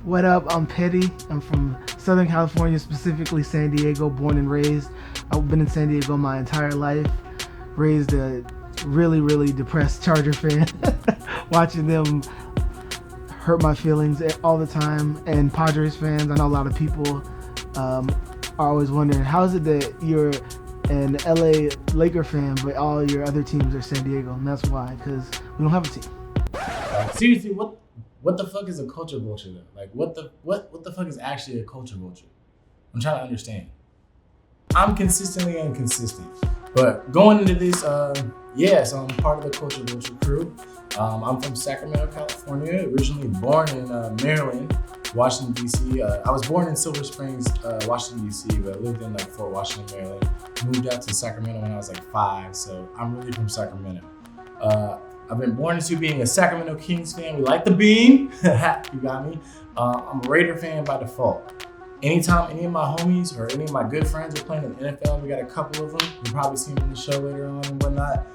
What up? I'm Petty. I'm from Southern California, specifically San Diego, born and raised. I've been in San Diego my entire life. Raised a really, really depressed Charger fan. Watching them hurt my feelings all the time. And Padres fans, I know a lot of people are always wondering, how is it that you're an LA Laker fan, but all your other teams are San Diego? And that's why, because we don't have a team. Seriously, what the fuck is a culture vulture though? Like what the fuck is actually a culture vulture? I'm trying to understand. I'm consistently inconsistent. But going into this, so I'm part of the culture vulture crew. I'm from Sacramento, California, originally born in Maryland, Washington, D.C. I was born in Silver Springs, Washington, D.C., but I lived in like Fort Washington, Maryland. Moved out to Sacramento when I was like 5, so I'm really from Sacramento. I've been born into being a Sacramento Kings fan. We like the beam. You got me. I'm a Raider fan by default. Anytime any of my homies or any of my good friends are playing in the NFL, we got a couple of them. You'll probably see them on the show later on and whatnot.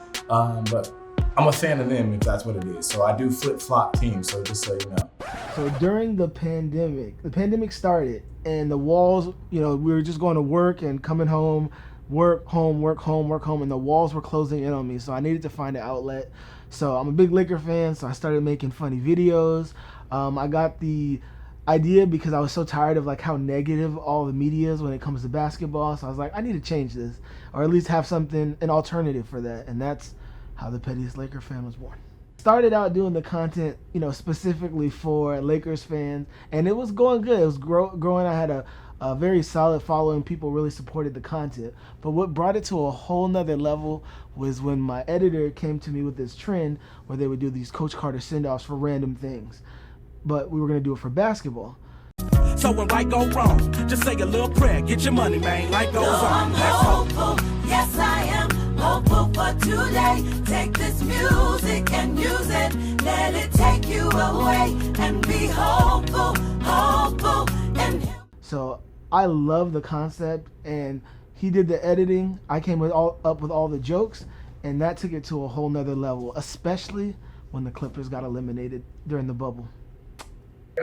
But I'm a fan of them if that's what it is. So I do flip-flop teams, so just so you know. So during the pandemic started and the walls, we were just going to work and coming home, work, home, and the walls were closing in on me. So I needed to find an outlet. So I'm a big Laker fan, so I started making funny videos. I got the idea because I was so tired of like how negative all the media is when it comes to basketball. So I was like, I need to change this, or at least have an alternative for that. And that's how the Pettiest Laker fan was born. Started out doing the content, specifically for Lakers fans, and it was going good. It was growing. I had a very solid following. People really supported the content. But what brought it to a whole nother level was when my editor came to me with this trend where they would do these Coach Carter send-offs for random things. But we were going to do it for basketball. So when right go wrong, just say a little prayer, get your money, man, life goes on. I'm hopeful, yes I am hopeful for today. Take this music and use it, let it take you away, and be hopeful, and so I love the concept, and he did the editing. I came up with all the jokes, and that took it to a whole nother level, especially when the Clippers got eliminated during the bubble.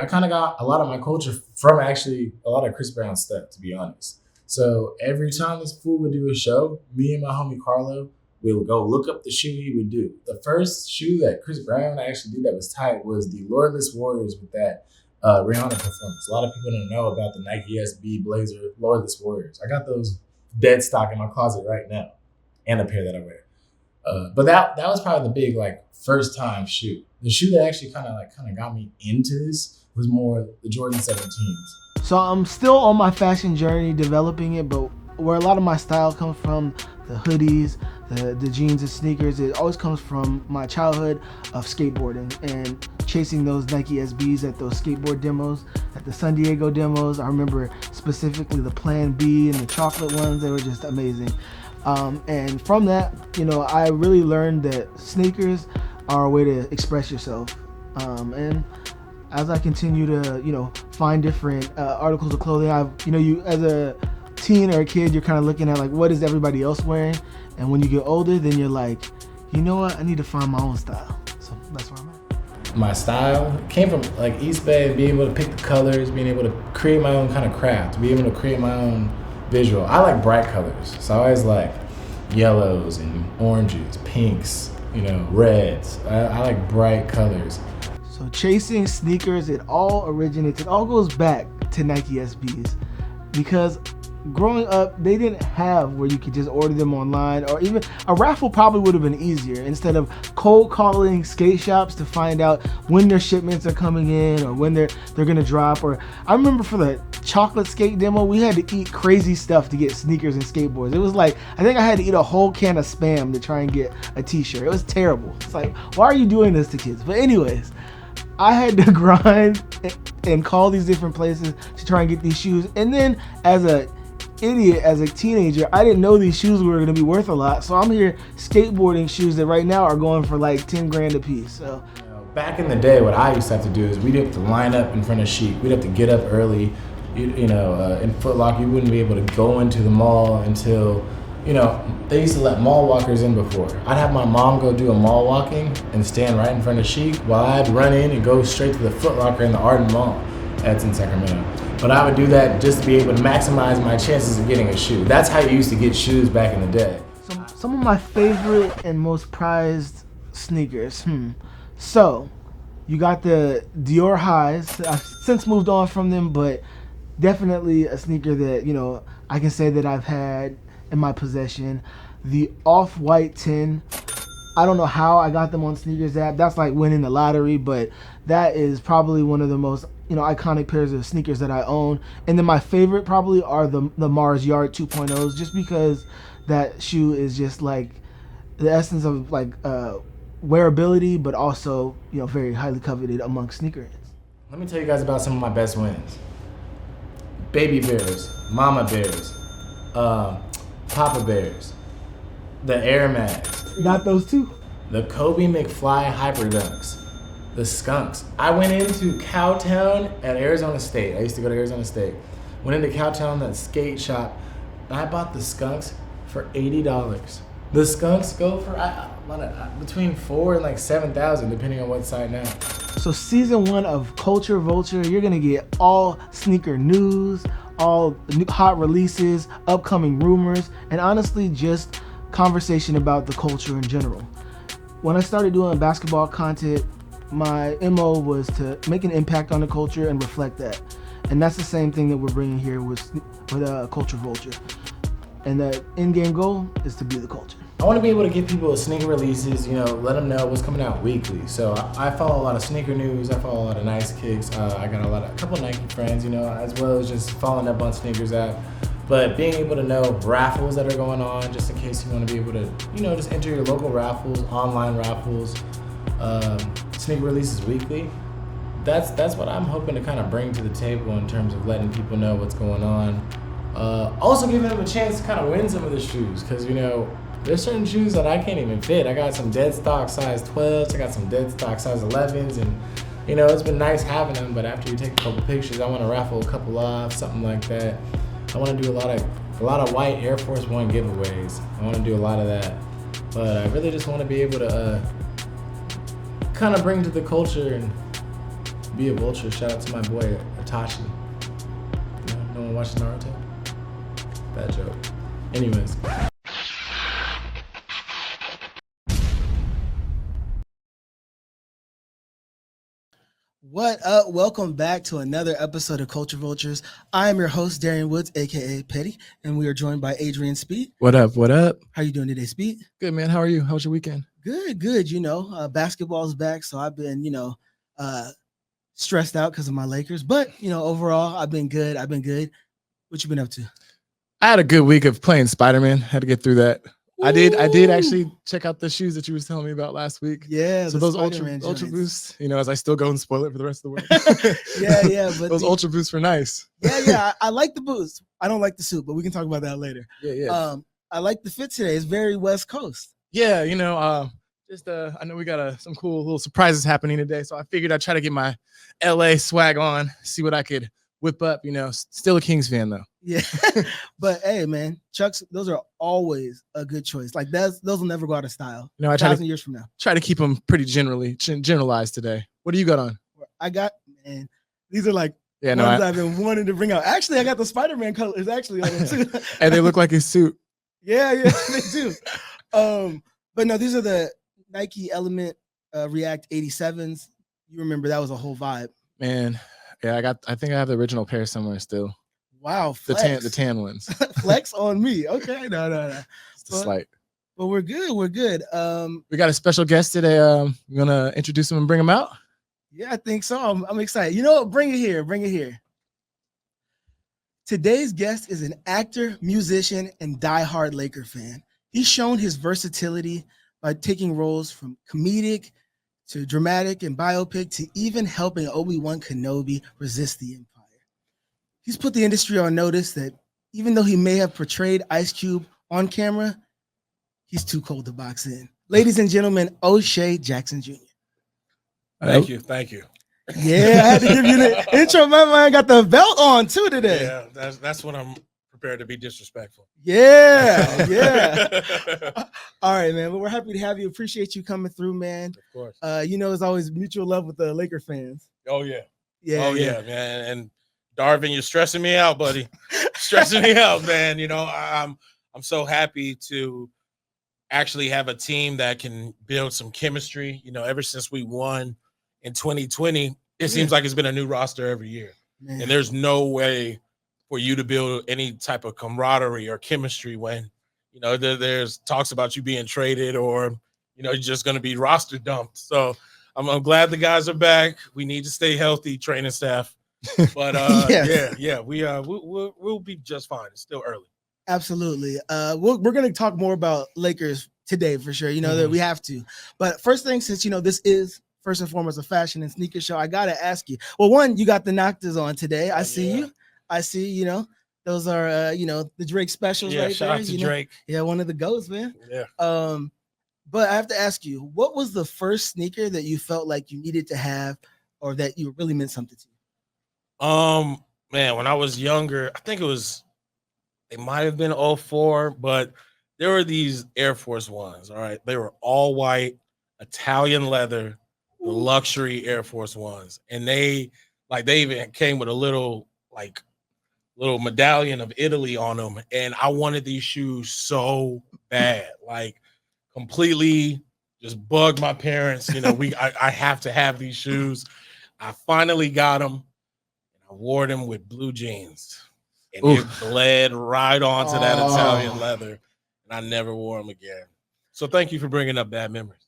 I kind of got a lot of my culture from actually a lot of Chris Brown stuff, to be honest. So every time this fool would do a show, me and my homie Carlo, we would go look up the shoe he would do. The first shoe that Chris Brown actually did that was tight was the Lordless Warriors with that Rihanna performance. A lot of people don't know about the Nike SB Blazer Lordless Warriors. I got those dead stock in my closet right now, and a pair that I wear. But that was probably the big first time shoe. The shoe that actually kind of got me into this was more the Jordan 17s. So I'm still on my fashion journey developing it, but where a lot of my style comes from, the hoodies, the jeans and sneakers, it always comes from my childhood of skateboarding and chasing those Nike SBs at those skateboard demos, at the San Diego demos. I remember specifically the Plan B and the chocolate ones. They were just amazing. And from that, I really learned that sneakers are a way to express yourself. And as I continue to, find different articles of clothing, you as a teen or a kid, you're kind of looking at what is everybody else wearing, and when you get older, then you're like, you know what, I need to find my own style. So that's where I'm at. My style came from East Bay, being able to pick the colors, being able to create my own kind of craft, being able to create my own visual. I like bright colors, so I always like yellows and oranges, pinks, reds. I like bright colors. So chasing sneakers, it all goes back to Nike SBs, because growing up, they didn't have where you could just order them online, or even a raffle probably would have been easier instead of cold calling skate shops to find out when their shipments are coming in or when they're gonna drop. Or I remember for the chocolate skate demo, we had to eat crazy stuff to get sneakers and skateboards. It was I think I had to eat a whole can of Spam to try and get a t-shirt. It was terrible. It's why are you doing this to kids? But anyways, I had to grind and call these different places to try and get these shoes. And then as a teenager, I didn't know these shoes were going to be worth a lot. So I'm here skateboarding shoes that right now are going for $10,000 a piece. So back in the day, what I used to have to do is we'd have to line up in front of Chic. We'd have to get up early. In Foot Locker, you wouldn't be able to go into the mall until, they used to let mall walkers in before. I'd have my mom go do a mall walking and stand right in front of Chic while I'd run in and go straight to the Foot Locker in the Arden Mall. That's in Sacramento. But I would do that just to be able to maximize my chances of getting a shoe. That's how you used to get shoes back in the day. Some of my favorite and most prized sneakers. So, you got the Dior highs. I've since moved on from them, but definitely a sneaker that, you know, I can say that I've had in my possession. The Off-White 10. I don't know how I got them on Sneakers app. That's like winning the lottery, but that is probably one of the most, you know, iconic pairs of sneakers that I own. And then my favorite probably are the Mars Yard 2.0s, just because that shoe is just like the essence of like wearability, but also, you know, very highly coveted amongst sneakerheads. Let me tell you guys about some of my best wins. Baby Bears, Mama Bears, Papa Bears, the Air Max. Not those two. The Kobe McFly Hyper Dunks, the Skunks. I went into Cowtown at Arizona State. I used to go to Arizona State. Went into Cowtown, that skate shop, and I bought the Skunks for $80. The Skunks go for between $4,000 and like $7,000, depending on what side now. So season 1 of Culture Vulture, you're gonna get all sneaker news, all new hot releases, upcoming rumors, and honestly just conversation about the culture in general. When I started doing basketball content, my MO was to make an impact on the culture and reflect that. And that's the same thing that we're bringing here with Culture Vulture. And the end-game goal is to be the culture. I want to be able to give people sneaker releases, you know, let them know what's coming out weekly. So I follow a lot of sneaker news. I follow a lot of Nice Kicks. I got a couple Nike friends, you know, as well as just following up on Sneakers app. But being able to know raffles that are going on, just in case you want to be able to, you know, just enter your local raffles, online raffles, sneaker releases weekly. That's what I'm hoping to kind of bring to the table in terms of letting people know what's going on. Also giving them a chance to kind of win some of the shoes, because, you know, there's certain shoes that I can't even fit. I got some dead stock size 12s, I got some dead stock size 11s, and, you know, it's been nice having them, but after you take a couple pictures, I want to raffle a couple off, something like that. I want to do a lot of white Air Force One giveaways. I want to do a lot of that, but I really just want to be able to kind of bring to the culture and be a vulture. Shout out to my boy Itachi. You know, no one watches Naruto? Bad joke. Anyways. What up? Welcome back to another episode of Culture Vultures. I am your host, Darian Woods, aka Petty, and we are joined by Adrian Speed. What up? What up? How you doing today, Speed? Good, man. How are you? How was your weekend? Good. You know, basketball's back, so I've been, you know, stressed out because of my Lakers. But, you know, overall, I've been good. What you been up to? I had a good week of playing Spider-Man. Had to get through that. Ooh. I did actually check out the shoes that you was telling me about last week. Yeah. So those Ultra Boosts, you know, as I still go and spoil it for the rest of the world. yeah. But those Ultra Boosts were nice. Yeah. I like the boots. I don't like the suit, but we can talk about that later. Yeah. I like the fit today. It's very West Coast. Yeah, you know, I know we got some cool little surprises happening today, so I figured I'd try to get my LA swag on, see what I could whip up. You know, still a Kings fan though. Yeah, but hey, man, Chucks, those are always a good choice. Like those will never go out of style. You know, I try 1,000 years from now. Try to keep them pretty generalized today. What do you got on? I got, man, these are like ones I've been wanting to bring out. Actually, I got the Spider-Man colors actually on them too. And they look like his suit. Yeah, they do. But no, these are the Nike Element React 87s. You remember that was a whole vibe. Man, yeah, I think I have the original pair somewhere still. Wow, flex. The tan ones. Flex on me. Okay, no. Just a slight. But we're good. We got a special guest today. You gonna introduce him and bring him out? Yeah, I think so. I'm excited. You know what? Bring it here. Today's guest is an actor, musician, and diehard Laker fan. He's shown his versatility by taking roles from comedic to dramatic and biopic to even helping Obi-Wan Kenobi resist the Empire. He's put the industry on notice that even though he may have portrayed Ice Cube on camera, he's too cold to box in. Ladies and gentlemen, O'Shea Jackson Jr. Thank you. Yeah, I had to give you the intro. My man got the belt on too today. Yeah, that's when I'm prepared to be disrespectful. Yeah. All right, man. Well, we're happy to have you. Appreciate you coming through, man. Of course. You know, it's always mutual love with the Laker fans. Oh yeah. Yeah, Oh yeah, man. And Darvin, you're stressing me out, buddy. Stressing me out, man. You know, I'm so happy to actually have a team that can build some chemistry. You know, ever since we won in 2020, it seems like it's been a new roster every year. Man. And there's no way for you to build any type of camaraderie or chemistry when, you know, there's talks about you being traded or, you know, you're just going to be roster dumped. So I'm glad the guys are back. We need to stay healthy, training staff. But Yes. we'll be just fine. It's still early. Absolutely. We're going to talk more about Lakers today for sure. You know that we have to. But first thing, since you know this is first and foremost a fashion and sneaker show, I gotta ask you. Well, one, you got the Noctas on today. I see you. I see. You know, those are you know the Drake specials right shout there. out to you know? Drake. Yeah, one of the goats, man. Yeah. But I have to ask you, what was the first sneaker that you felt like you needed to have, or that you really meant something to you? Man, when I was younger, I think it might have been 04, but there were these Air Force Ones. All right. They were all white, Italian leather, the luxury Air Force Ones. And they even came with a little medallion of Italy on them. And I wanted these shoes so bad, like completely just bugged my parents. You know, I have to have these shoes. I finally got them. I wore them with blue jeans. And it bled right onto that Italian leather, and I never wore them again. So thank you for bringing up bad memories.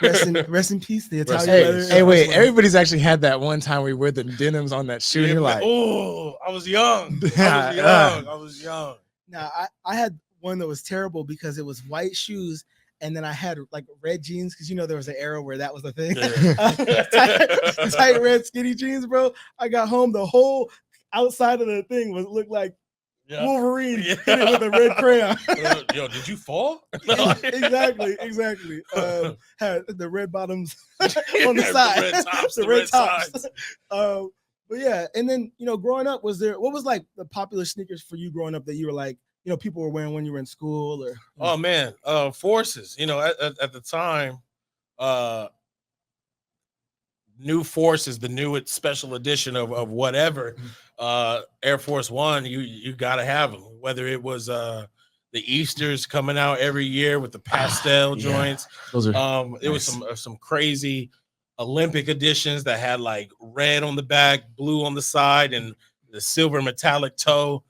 Rest in peace, the Italian leather. Hey, wait! Everybody's actually had that one time we wear the denims on that shoe. Yeah, And you're like, oh, I was young. I was young. Now I had one that was terrible because it was white shoes. And then I had like red jeans because you know there was an era where that was the thing. Yeah. Tight red skinny jeans, bro. I got home, the whole outside of the thing looked like Wolverine hitting with a red crayon. Yo, did you fall? Exactly. Had the red bottoms on the side, the red tops. But yeah, and then you know, growing up, what was like the popular sneakers for you growing up that you were like, you know, people were wearing when you were in school or? Oh man, Forces. You know, at the time, new Forces, the new special edition of whatever, Air Force One, you got to have them. Whether it was the Easters coming out every year with the pastel joints, those are it was some crazy Olympic editions that had like red on the back, blue on the side, and the silver metallic toe.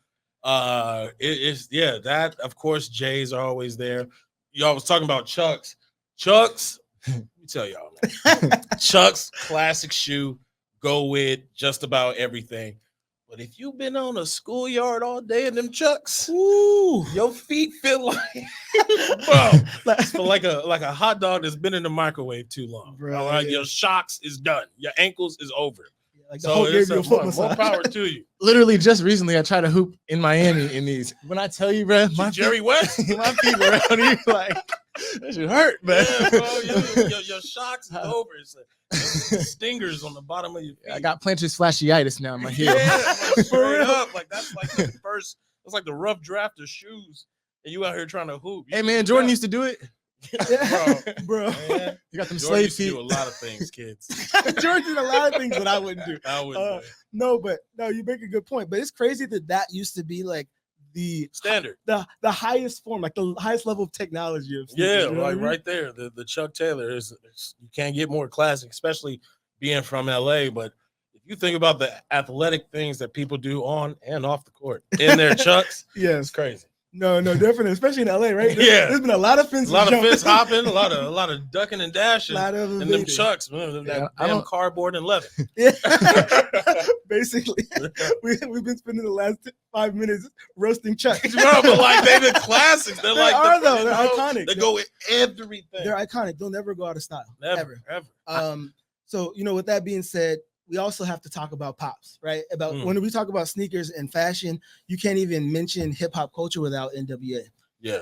That of course J's are always there. Y'all was talking about Chucks. Let me tell y'all, man. Chucks classic shoe go with just about everything. But if you've been on a schoolyard all day in them Chucks, your feet feel like a hot dog that's been in the microwave too long. Bro, all right, your shocks is done. Your ankles is over. Like the whole gave you a foot massage. More power to you. literally just recently I tried to hoop in Miami in these. When I tell you, bro, my Jerry West, my feet were around here like that should hurt, man. Yeah, bro, your shocks is over. It's like stingers on the bottom of your feet. I got plantar fasciitis now in my heel. Yeah, like, straight up. Like that's like the first. That's like the rough draft of shoes, and you out here trying to hoop. Hey man, Jordan used to do it. bro. Man, You got them Jordan slave used to feet. do a lot of things, kids. Jordan did a lot of things that I wouldn't do. I wouldn't do. No, you make a good point. But it's crazy that used to be like the Standard. the highest form, like the highest level of technology of Yeah, sneakers, you know what I like mean? right there. The Chuck Taylor is you can't get more classic, especially being from LA. But if you think about the athletic things that people do on and off the court in their Chucks, it's Yes. crazy. No, definitely, especially in LA, right? Yeah. There's been a lot of fences. A lot of jumping. fence hopping, a lot of ducking and dashing, A lot of them and them big. Chucks, man, that I damn don't- cardboard and leather. Yeah. Basically, we've been spending the last 5 minutes roasting Chuck. Bro, but like they the classics. They're They like are, though. They're bro, iconic. They go with everything. They're iconic. They'll never go out of style. Never. So with that being said, we also have to talk about pops, right? About when we talk about sneakers and fashion, you can't even mention hip hop culture without NWA. Yeah.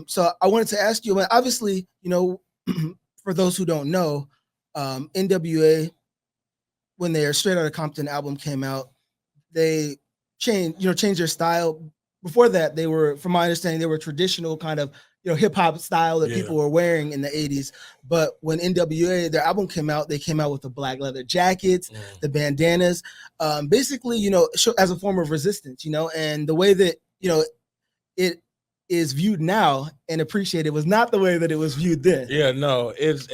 So I wanted to ask you, obviously, for those who don't know, NWA, when their Straight Outta Compton album came out, they changed their style. Before that, they were, from my understanding, they were traditional kind of, hip hop style that Yeah. people were wearing in the 80s. But when NWA, their album came out, they came out with the black leather jackets, the bandanas, basically, as a form of resistance, and the way that, it is viewed now and appreciated was not the way that it was viewed then. Yeah, no, that's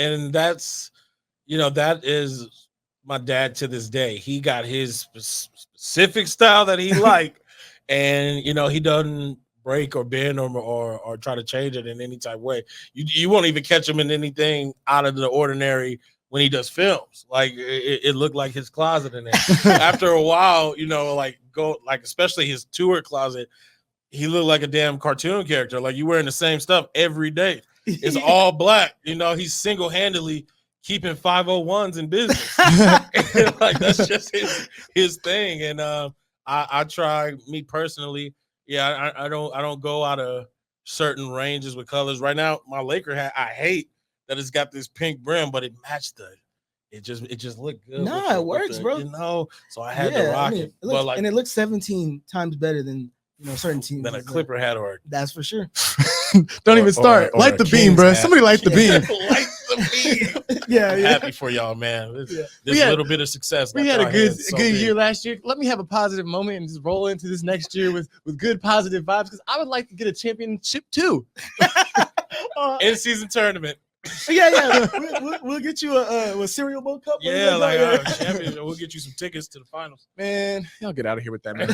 that is my dad to this day. He got his specific style that he liked, and he doesn't break or bend or try to change it in any type of way. You won't even catch him in anything out of the ordinary when he does films. Like it looked like his closet in there. After a while, especially his tour closet, he looked like a damn cartoon character. Like you wearing the same stuff every day. It's all black. He's single-handedly keeping 501s in business. Like that's just his thing. And I try, me personally, I don't go out of certain ranges with colors. Right now, my Laker hat, I hate that it's got this pink brim, but it matched it just looked good. Nah, it works, bro. So I had to rock it. And it looks 17 times better than certain teams. Than a Clipper hat or that's for sure. Don't even start. Light the beam, bro. Somebody light the beam. Light the beam. Yeah, I'm happy for y'all, man. This little bit of success. We had a good year last year. Let me have a positive moment and just roll into this next year with good positive vibes, because I would like to get a championship too. In season tournament. Yeah. We'll get you a cereal bowl cup. Yeah, champion. We'll get you some tickets to the finals. Man, y'all get out of here with that, man.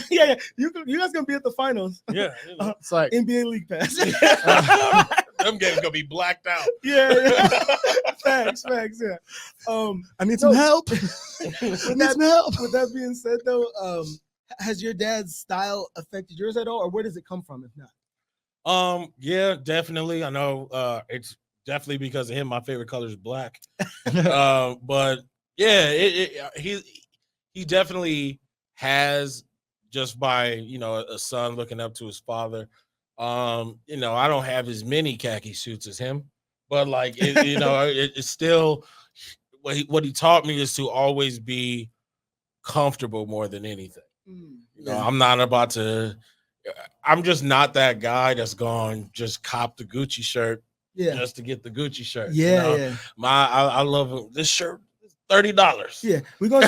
Yeah. You guys gonna be at the finals. Yeah, it's like NBA League Pass. Them games gonna be blacked out. Yeah. Facts. Yeah. I need some help. With that being said, though, has your dad's style affected yours at all, or where does it come from, if not? Yeah, definitely. I know it's definitely because of him. My favorite color is black. But yeah, he definitely has, just by a son looking up to his father. I don't have as many khaki suits as him, but it's still what he taught me is to always be comfortable more than anything. I'm not about to. I'm just not that guy that's going just cop the Gucci shirt just to get the Gucci shirt. Yeah. I love this shirt. $30. Yeah, we're gonna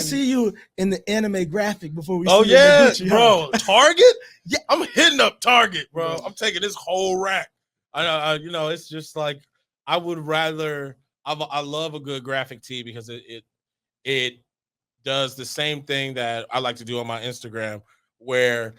see you in the anime graphic before we. Oh see yeah, you in the Gucci, bro. Target. Yeah, I'm hitting up Target, bro. I'm taking this whole rack. It's just like I would rather. I love a good graphic tee because it does the same thing that I like to do on my Instagram, where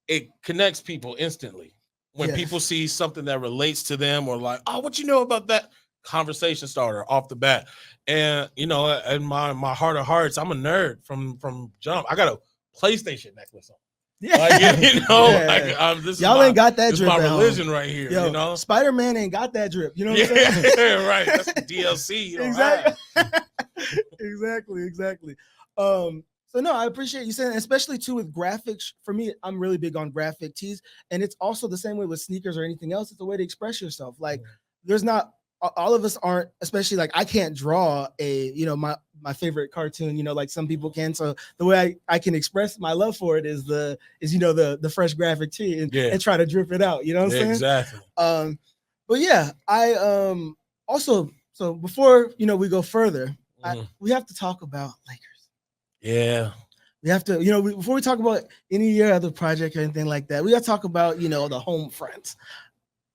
it connects people instantly. When people see something that relates to them, or like, oh, what you know about that? Conversation starter off the bat. And in my heart of hearts, I'm a nerd from jump. I got a PlayStation necklace on. Yeah. Y'all ain't got that drip. This my religion right here. Yo, Spider-Man ain't got that drip. You know what I'm saying? Yeah, right. That's the DLC. Exactly. So no, I appreciate you saying that, especially too with graphics. For me, I'm really big on graphic tees, and it's also the same way with sneakers or anything else. It's a way to express yourself. Like there's not. All of us aren't, especially like I can't draw my favorite cartoon, like some people can. So the way I can express my love for it is the fresh graphic tee and try to drip it out. You know what I'm saying? Exactly. But yeah, I also, so before we go further, we have to talk about Lakers. Yeah. We have to, before we talk about any other project or anything like that, we got to talk about the home front.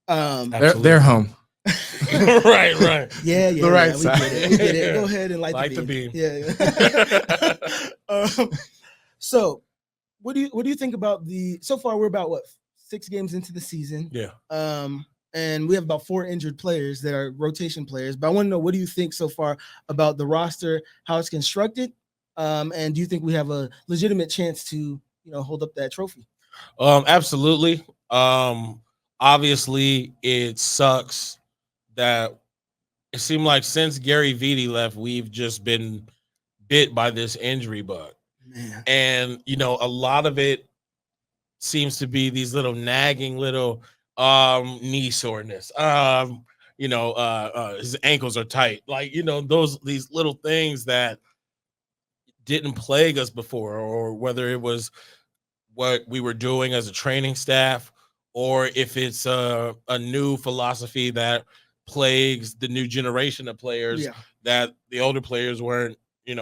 They're home. right. Yeah. The right we side. Get it. Go ahead and light the beam. Yeah. So, what do you think about so far? We're about 6 games into the season. Yeah. And we have about 4 injured players that are rotation players. But I want to know, what do you think so far about the roster, how it's constructed, and do you think we have a legitimate chance to hold up that trophy? Absolutely. Obviously, it sucks that it seemed like since Gary Vitti left, we've just been bit by this injury bug. Man. And, a lot of it seems to be these little nagging little knee soreness. His ankles are tight. Like, these little things that didn't plague us before, or whether it was what we were doing as a training staff, or if it's a new philosophy that plagues the new generation of players that the older players weren't,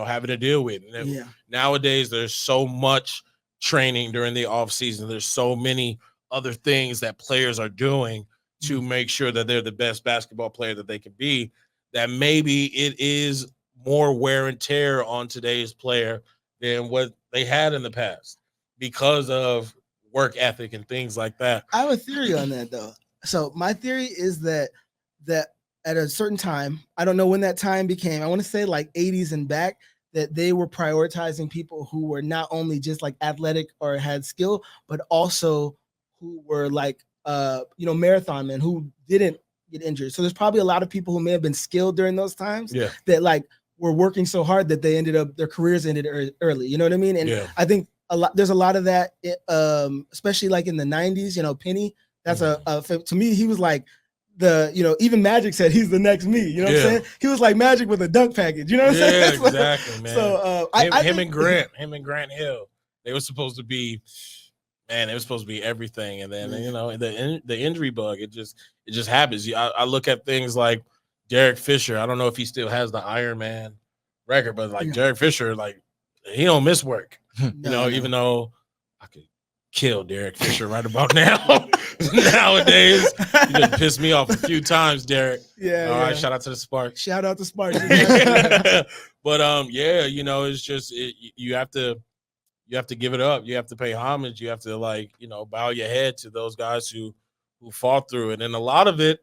having to deal with. And nowadays, there's so much training during the off season. There's so many other things that players are doing to make sure that they're the best basketball player that they can be, that maybe it is more wear and tear on today's player than what they had in the past because of work ethic and things like that. I have a theory on that, though. So my theory is that at a certain time, I don't know when that time became, I want to say like 80s and back, that they were prioritizing people who were not only just like athletic or had skill, but also who were like, marathon men who didn't get injured. So there's probably a lot of people who may have been skilled during those times that like were working so hard that their careers ended early. You know what I mean? And I think there's a lot of that, especially like in the 90s, Penny, that's to me, he was like even Magic said he's the next me, you know what I'm saying? He was like Magic with a dunk package, you know what I'm saying? Yeah, exactly, man. So him and Grant Hill, they were supposed to be, man, it was supposed to be everything. And then, the injury bug, it just happens. I look at things like Derek Fisher. I don't know if he still has the Iron Man record, but like Derek Fisher, like he don't miss work, even though I could kill Derek Fisher right about now. Nowadays, you done pissed me off a few times, Derek. All right, shout out to the Sparks. Shout out to Sparks. But it's just you have to give it up. You have to pay homage. You have to bow your head to those guys who fought through it. And a lot of it,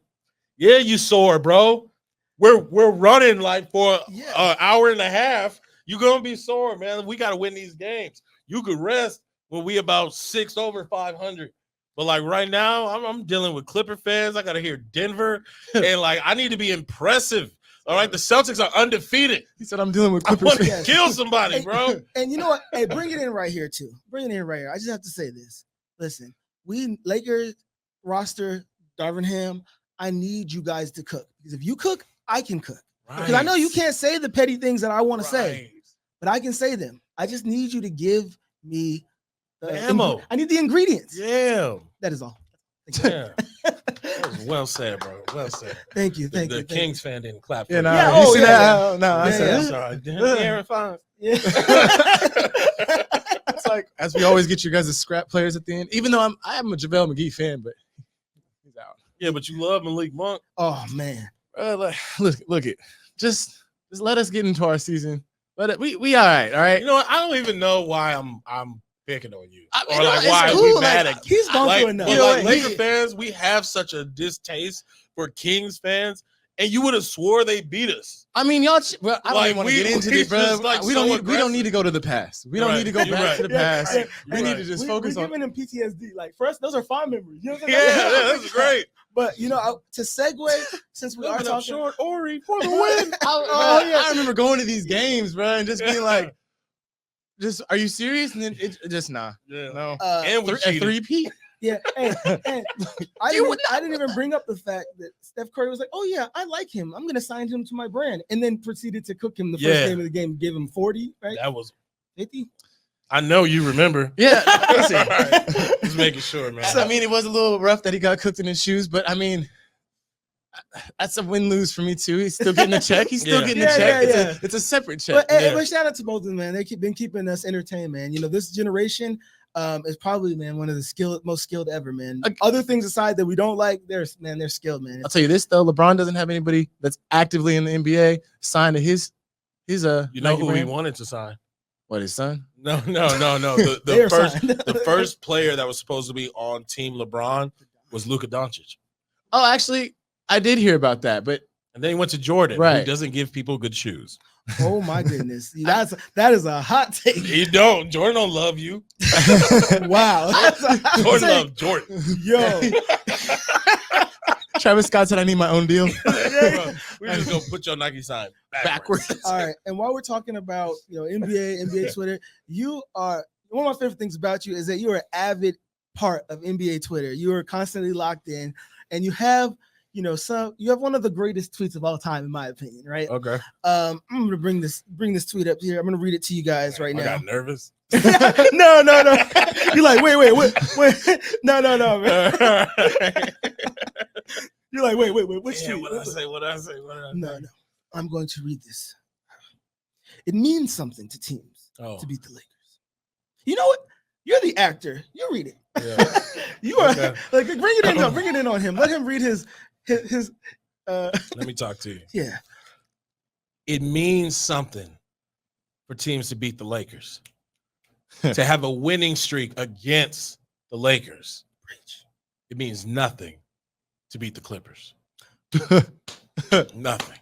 you sore, bro. We're running like for an hour and a half. You're gonna be sore, man. We gotta win these games. You could rest when we about 6 over 500. But like right now, I'm dealing with Clipper fans. I gotta hear Denver, and like I need to be impressive. All right, the Celtics are undefeated. He said I'm dealing with I Clippers. want to kill somebody, bro. And you know what? Hey, bring it in right here too. Bring it in right here. I just have to say this. Listen, we Lakers roster, Darvin Ham. I need you guys to cook, because if you cook, I can cook. Because I know you can't say the petty things that I want to say, but I can say them. I just need you to give me the ammo. I need the ingredients. Yeah. That is all. Yeah. That was well said, bro. Well said. Thank you. The Kings fan didn't clap. Yeah, no, Yeah, you see that? yeah. No, I said I'm sorry. Aaron Fine. Yeah. it's like, as we always get you guys as scrap players at the end. Even though I am a JaVale McGee fan, but he's out. Yeah, but you love Malik Monk. Oh man. Look it. Just let us get into our season. We all right. You know what? I don't even know why I'm picking on you, mean, or like it's why cool. we mad at He's gone through enough. But like Laker fans, we have such a distaste for Kings fans, and you would have swore they beat us. I mean, y'all. Well, I don't Like, even want to we- get into we it, bro. just, like, we so don't need to go to the past. We don't Right. need to go You're back right. to the Yeah, past. yeah. We need to just focus we're on. giving him PTSD. Like, first, those are fond memories. You know what I'm Yeah, saying? that's great. But to segue, since we are Coming up talking, short, Ori for the win. I remember going to these games, bro, and just being like, "Just are you serious?" And then it just nah, Yeah. no. And we A cheated. 3-peat. yeah, and I didn't even bring up the fact that Steph Curry was like, "Oh yeah, I like him. I'm gonna sign him to my brand," and then proceeded to cook him the first game of the game, give him 40, right? That was. 50. I know you remember. Yeah, listen. All right. Just making sure, man. I mean, it was a little rough that he got cooked in his shoes, but I mean, that's a win-lose for me too. He's still getting a check. He's still getting a check. Yeah. It's a separate check. But shout out to both of them, man. They been keeping us entertained, man. This generation is probably, man, one of the most skilled ever, man. Other things aside that we don't like, they're skilled, man. I'll tell you this though, LeBron doesn't have anybody that's actively in the NBA signed to his You know Nike who he brand. wanted to sign? What, his son? No. They are The first player that was supposed to be on Team LeBron was Luka Doncic, Oh, actually, I did hear about that, but and then he went to Jordan, Right. who doesn't give people good shoes. Oh my goodness, that is a hot take. He don't. Jordan don't love you. Wow, that's a hot Jordan take. loved Jordan. Yo, Travis Scott said I need my own deal. Bro, we're just gonna put your Nike sign backwards. all right. And while we're talking about NBA Twitter, you are one of my favorite things about you is that you are an avid part of NBA Twitter. You are constantly locked in, and you have you know, you have one of the greatest tweets of all time, in my opinion, right? Okay. I'm gonna bring this tweet up here. I'm gonna read it to you guys right I now. got nervous. No. You're like, wait. No, man. You're like, wait. Which tweet? What I say? No. I'm going to read this. It means something to teams to beat the Lakers. You know what? You're the actor. You read it. Yeah. You are like bring it in on him. Let him read his Let me talk to you. Yeah. It means something for teams to beat the Lakers. To have a winning streak against the Lakers. It means nothing to beat the Clippers. Nothing.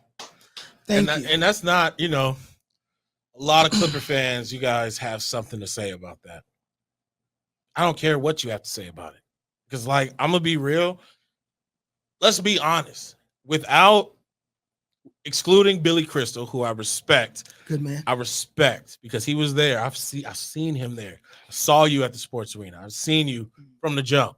Thank you. And that's not, you know, a lot of Clipper fans, you guys have something to say about that. I don't care what you have to say about it. Because, like, I'm going to be real. Let's be honest. Without excluding Billy Crystal, who I respect. Good man. I respect because he was there. I've seen him there. I saw you at the sports arena. I've seen you from the jump.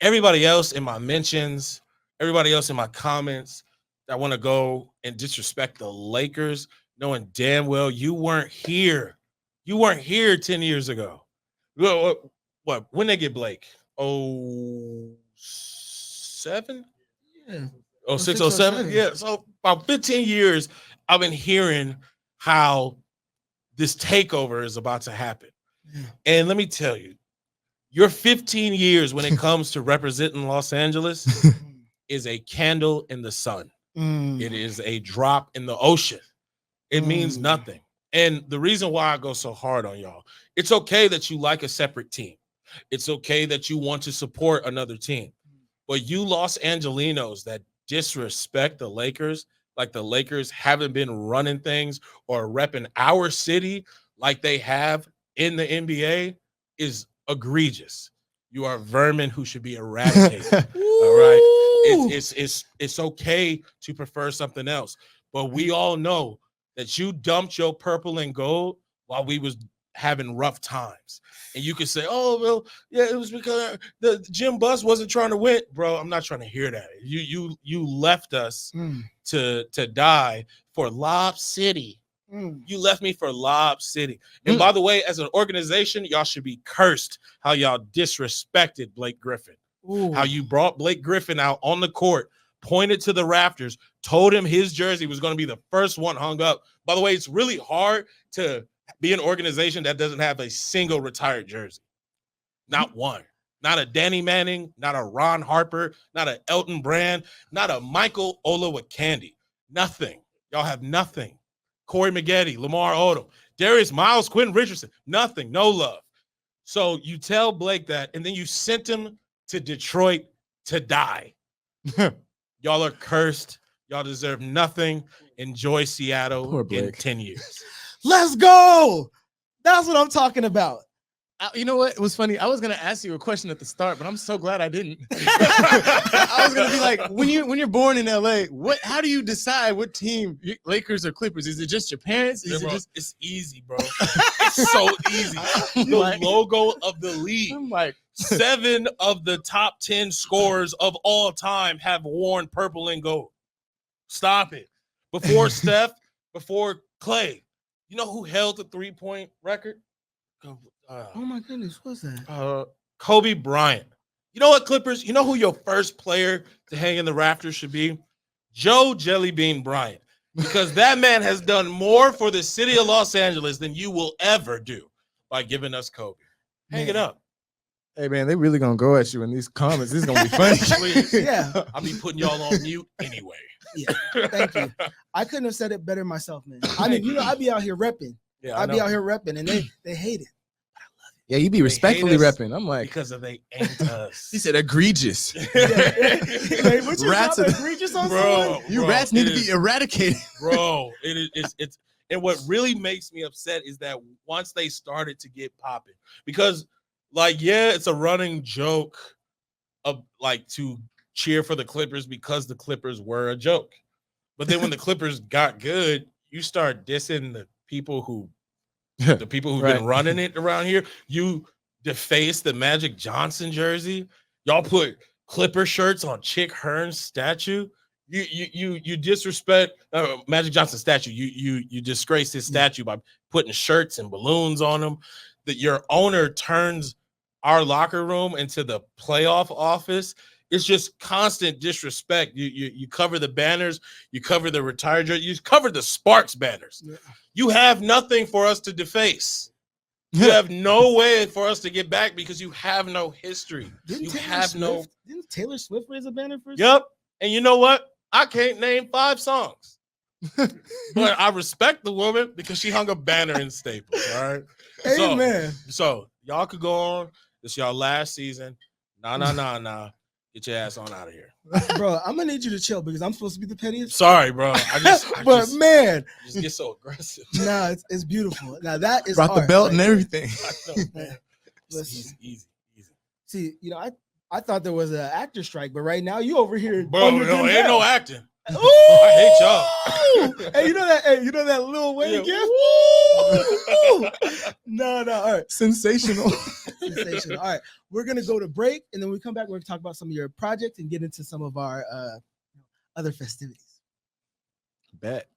Everybody else in my mentions, everybody else in my comments that want to go and disrespect the Lakers, knowing damn well you weren't here. You weren't here 10 years ago. What? When they get Blake? 07? Yeah. 06, 07? Yeah. So about 15 years, I've been hearing how this takeover is about to happen. Yeah. And let me tell you, your 15 years when it comes to representing Los Angeles is a candle in the sun. It is a drop in the ocean. It means nothing. And the reason why I go so hard on y'all, it's okay that you like a separate team. It's okay that you want to support another team. But you Los Angelinos that disrespect the Lakers, like the Lakers haven't been running things or repping our city like they have in the NBA, is egregious. You are vermin who should be eradicated. All right. It's okay to prefer something else. But we all know that you dumped your purple and gold while we was having rough times. And you could say, oh, well, yeah, it was because the Jim Buss wasn't trying to win. Bro, I'm not trying to hear that. You left us to die for Lob City. You left me for Lob City. And by the way, as an organization, y'all should be cursed how y'all disrespected Blake Griffin. How you brought Blake Griffin out on the court, pointed to the rafters, told him his jersey was going to be the first one hung up. By the way, it's really hard to be an organization that doesn't have a single retired jersey. Not one. Not a Danny Manning, not a Ron Harper, not a Elton Brand, not a Michael Olowokandi. Nothing. Y'all have nothing. Corey Maggette, Lamar Odom, Darius Miles, Quentin Richardson. Nothing. No love. So you tell Blake that, and then you sent him to Detroit to die. Y'all are cursed. Y'all deserve nothing. Enjoy Seattle in 10 years. Let's go. That's what I'm talking about. You know what? It was funny. I was gonna ask you a question at the start, but I'm so glad I didn't. I was gonna be like, when you're born in LA, how do you decide what team, Lakers or Clippers? Is it just your parents? It's easy, bro. It's so easy. The logo of the league. I'm like, 7 of the top 10 scorers of all time have worn purple and gold. Stop it. Before Steph, before Clay. You know who held the 3-point record? Oh my goodness, what's that? Kobe Bryant. You know what, Clippers? You know who your first player to hang in the rafters should be? Joe Jellybean Bryant. Because that man has done more for the city of Los Angeles than you will ever do by giving us Kobe. Hang it up. Hey man, they really gonna go at you in these comments. This is gonna be funny. Yeah. I'll be putting y'all on mute anyway. Yeah, thank you. I couldn't have said it better myself, man. I mean, you know, I be out here repping. Yeah, I be out here repping, and they hate it. Yeah, you be respectfully repping. I'm like, because of they ain't us. He said egregious. Like, what you rats egregious on bro, you rats need to be eradicated. Bro, it's and what really makes me upset is that once they started to get popping, because like, yeah, it's a running joke of like to cheer for the Clippers because the Clippers were a joke. But then when the Clippers got good, you start dissing the people who've been running it around here. You deface the Magic Johnson jersey. Y'all put Clipper shirts on Chick Hearn's statue. You disrespect Magic Johnson's statue. You disgrace his statue by putting shirts and balloons on him. That your owner turns our locker room into the playoff office. It's just constant disrespect. You cover the banners, you cover the retired jersey, you cover the Sparks banners. Yeah. You have nothing for us to deface. You have no way for us to get back because you have no history. Didn't Taylor Swift raise a banner for? Yep. And you know what? I can't name 5 songs. But I respect the woman because she hung a banner in Staples. All right. Amen. So y'all could go on. This y'all last season. Nah. Get your ass on out of here. Bro, I'm gonna need you to chill because I'm supposed to be the pettiest. Sorry, bro. Man, just get so aggressive. Nah, it's beautiful. Now that is brought art, the belt and everything. I know, man. Listen, easy. See, I thought there was an actor strike, but right now you over here, bro. No, ain't no acting. Ooh! I hate y'all. Hey, you know that Lil Wayne gift? No, all right. Sensational. Sensational. All right, we're gonna go to break, and then when we come back, we're gonna talk about some of your projects and get into some of our other festivities. Bet.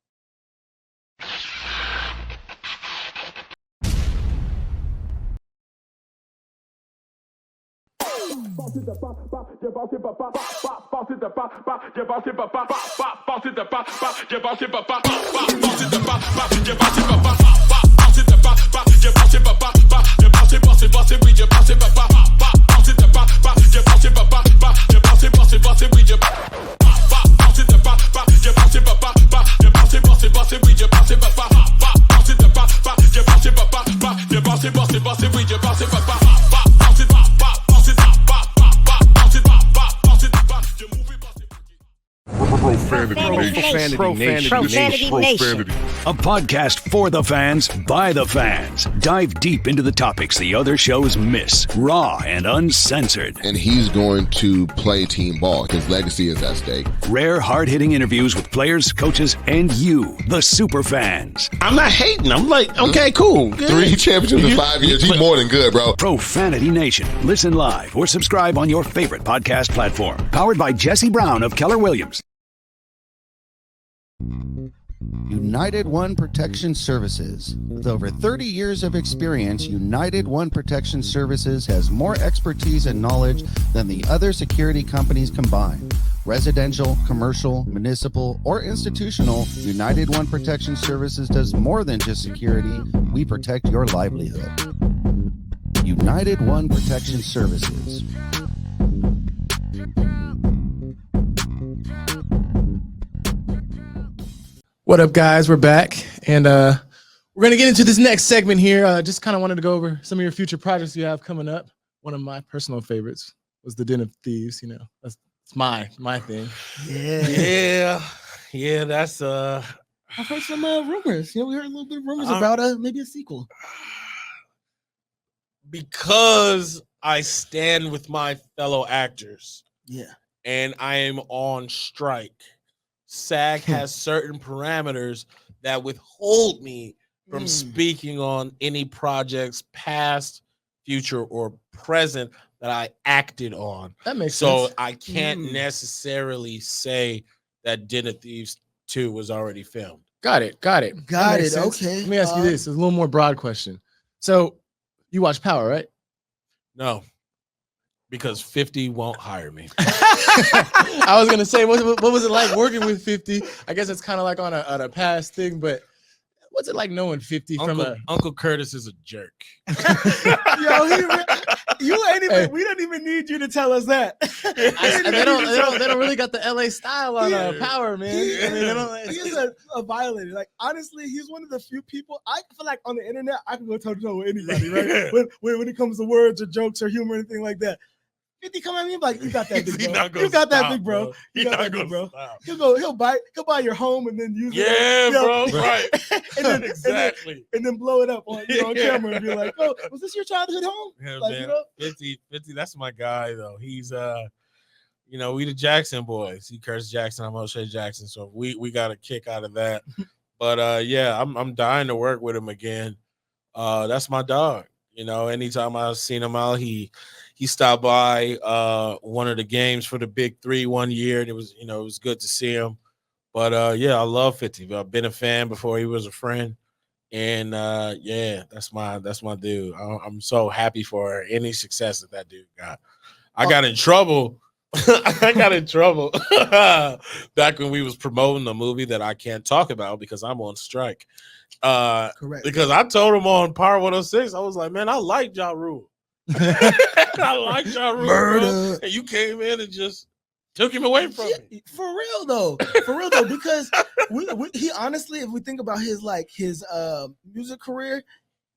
Profanity Nation. A podcast for the fans, by the fans. Dive deep into the topics the other shows miss. Raw and uncensored. And he's going to play team ball. His legacy is at stake. Rare, hard-hitting interviews with players, coaches, and you, the super fans. I'm not hating. I'm like, okay, cool. Good. 3 championships in 5 years. He's more than good, bro. Profanity Nation. Listen live or subscribe on your favorite podcast platform. Powered by Jesse Brown of Keller Williams. United One Protection Services. With over 30 years of experience, United One Protection Services has more expertise and knowledge than the other security companies combined. Residential, commercial, municipal, or institutional, United One Protection Services does more than just security. We protect your livelihood. United One Protection Services. What up, guys? We're back, and we're gonna get into this next segment here. Just kind of wanted to go over some of your future projects you have coming up. One of my personal favorites was the Den of Thieves. You know, that's my thing. Yeah. That's I've heard some rumors. We heard a little bit of rumors about maybe a sequel. Because I stand with my fellow actors. Yeah, and I am on strike. SAG has certain parameters that withhold me from speaking on any projects past, future, or present that I acted on. That makes sense. So I can't necessarily say that Den of Thieves 2 was already filmed. Got it. Okay. Let me ask you this. It's a little more broad question. So you watch Power, right? No. Because 50 won't hire me. I was gonna say, what was it like working with 50? I guess it's kind of like on a past thing, but what's it like knowing 50 Uncle Curtis is a jerk. You ain't even. We don't even need you to tell us that. They don't really got the LA style on Power, man. He's a violator. Like honestly, he's one of the few people I feel like on the internet I can go toe to toe with anybody, right? when it comes to words or jokes or humor or anything like that. 50 come at me like, you got that big bro. You got that big bro. You got that big bro. He'll buy your home and then use it. Bro, right. Exactly. And then blow it up on camera and be like, oh, was this your childhood home? Yeah, like, man. 50, that's my guy though. He's we the Jackson boys. He Curtis Jackson, I'm O'Shea Jackson. So we got a kick out of that. But I'm dying to work with him again. That's my dog. Anytime I've seen him out, he he stopped by one of the games for the Big Three one year, and it was good to see him. But yeah, I love 50. I've been a fan before he was a friend. And yeah, that's my dude. I'm so happy for any success that dude got. I got in trouble. I got in trouble back when we was promoting a movie that I can't talk about because I'm on strike. Correct. Because I told him on Power 106, I was like, man, I like Ja Rule. I like Ja Rule, bro. And you came in and just took him away from me. For real though, because he honestly, if we think about his music career,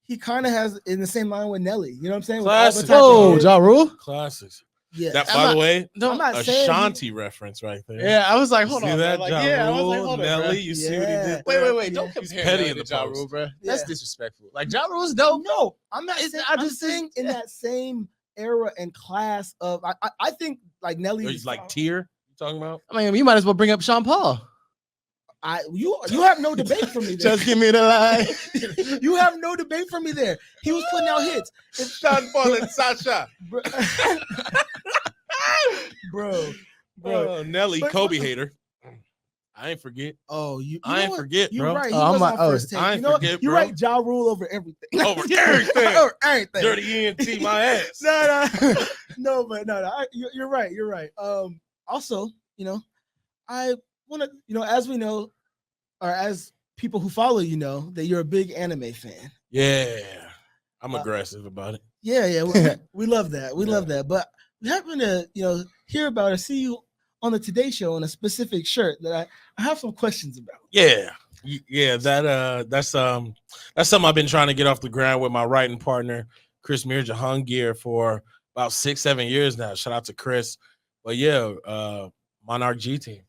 he kind of has in the same line with Nelly. You know what I'm saying? Classics. Oh, Ja Rule. Classics. Yeah. That, by the way, I'm not Ashanti reference right there. Yeah, I was like, hold See on, that? bro. Like, Ja yeah, I was Rule, like, hold on, Nelly, bro. you see what he did? Wait. Don't He's compare petty Nelly in the to Ja post. Rule, bro. Yeah. That's disrespectful. Like, Ja Rule's dope. No, I'm not. I'm just just saying in that same era and class of. I think like Nelly. He's like tier. You talking about? I mean, you might as well bring up Sean Paul. You have no debate for me there. Just give me the line. You have no debate for me there. He was putting out hits. Sean Paul and Sasha. Bro. Nelly, Kobe hater. I ain't forget. Oh, I ain't forget, You're bro. right. He was on first take. I ain't You know, forget, you're bro. right. Ja Rule over everything. Over everything. Over everything. Dirty ENT, my ass. No. You're right. You're right. Also, I want to, as we know, or as people who follow you know, that you're a big anime fan. Yeah, I'm aggressive about it. Yeah. We love that. We love that. But we happen to, hear about or see you on the Today Show in a specific shirt that I have some questions about. Yeah. That's something I've been trying to get off the ground with my writing partner, Chris Mirja Hungier, for about 6-7 years now. Shout out to Chris. But yeah, Monarch G Team.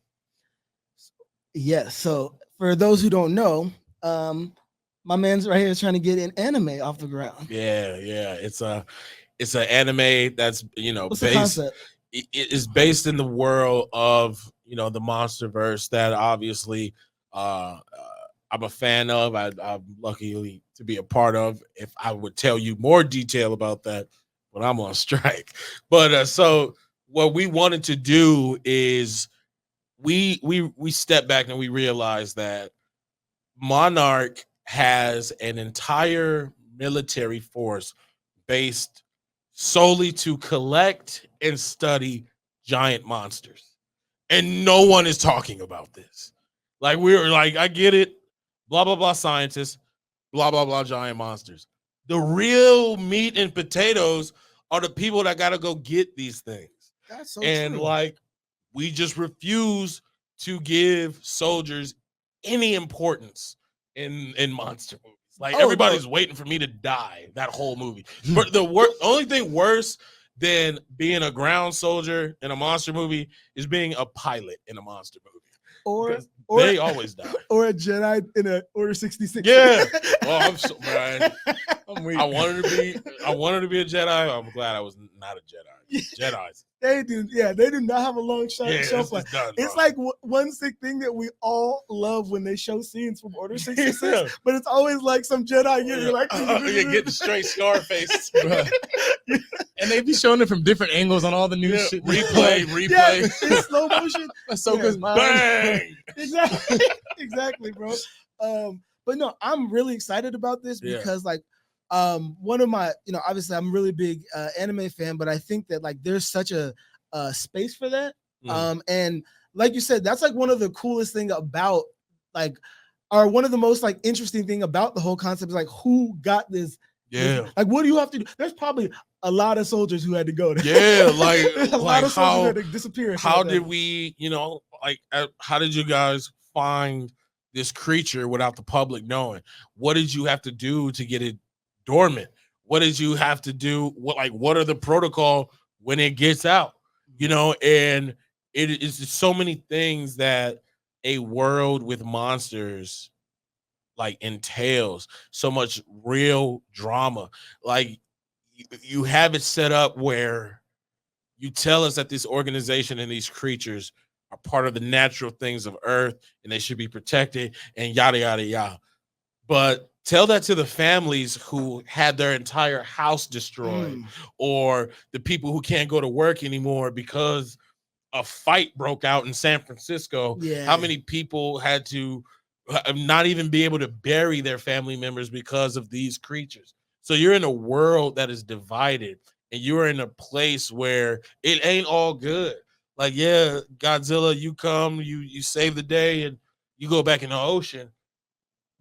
Yes. So for those who don't know, my man's right here is trying to get an anime off the ground. Yeah. It's an anime that's What's the based. concept? It is based in the world of the MonsterVerse that obviously I'm a fan of. I'm lucky to be a part of. If I would tell you more detail about that, but I'm on strike. But so what we wanted to do is we stepped back and we realized that Monarch has an entire military force based solely to collect and study giant monsters. And no one is talking about this. Like, we were like, I get it, blah, blah, blah, scientists, blah, blah, blah, giant monsters. The real meat and potatoes are the people that got to go get these things. That's so and true. Like, we just refuse to give soldiers any importance in monster movies. Like, everybody's waiting for me to die that whole movie. But the only thing worse than being a ground soldier in a monster movie is being a pilot in a monster movie. Or they always die. Or a Jedi in a Order 66. Yeah. Well, I'm so, Brian. I wanted to be a Jedi. I'm glad I was not a Jedi. Jedis. They do not have a long shelf life. It's like one sick thing that we all love when they show scenes from Order 66, but it's always like some Jedi. You're like, you're getting straight Scarface. And they be showing it from different angles on all the new shit. Replay. Yeah, in slow motion. Ahsoka's mind. Bang! Exactly, bro. But no, I'm really excited about this because one of my, obviously I'm a really big anime fan, but I think that like there's such a space for that. And like you said, that's like one of the coolest thing about one of the most like interesting thing about the whole concept is like who got this. Yeah. Like, what do you have to do? There's probably a lot of soldiers who had to go. Yeah, like a lot of soldiers who had to disappear. How did we, how did you guys find this creature without the public knowing? What did you have to do to get it dormant? What did you have to do? What are the protocol when it gets out? And it is so many things that a world with monsters entails, so much real drama. Like, you have it set up where you tell us that this organization and these creatures are part of the natural things of Earth and they should be protected and yada yada yada. But tell that to the families who had their entire house destroyed, or the people who can't go to work anymore because a fight broke out in San Francisco. Yeah. How many people had to not even be able to bury their family members because of these creatures? So you're in a world that is divided, and you're in a place where it ain't all good. Like, yeah, Godzilla, you come, you save the day, and you go back in the ocean,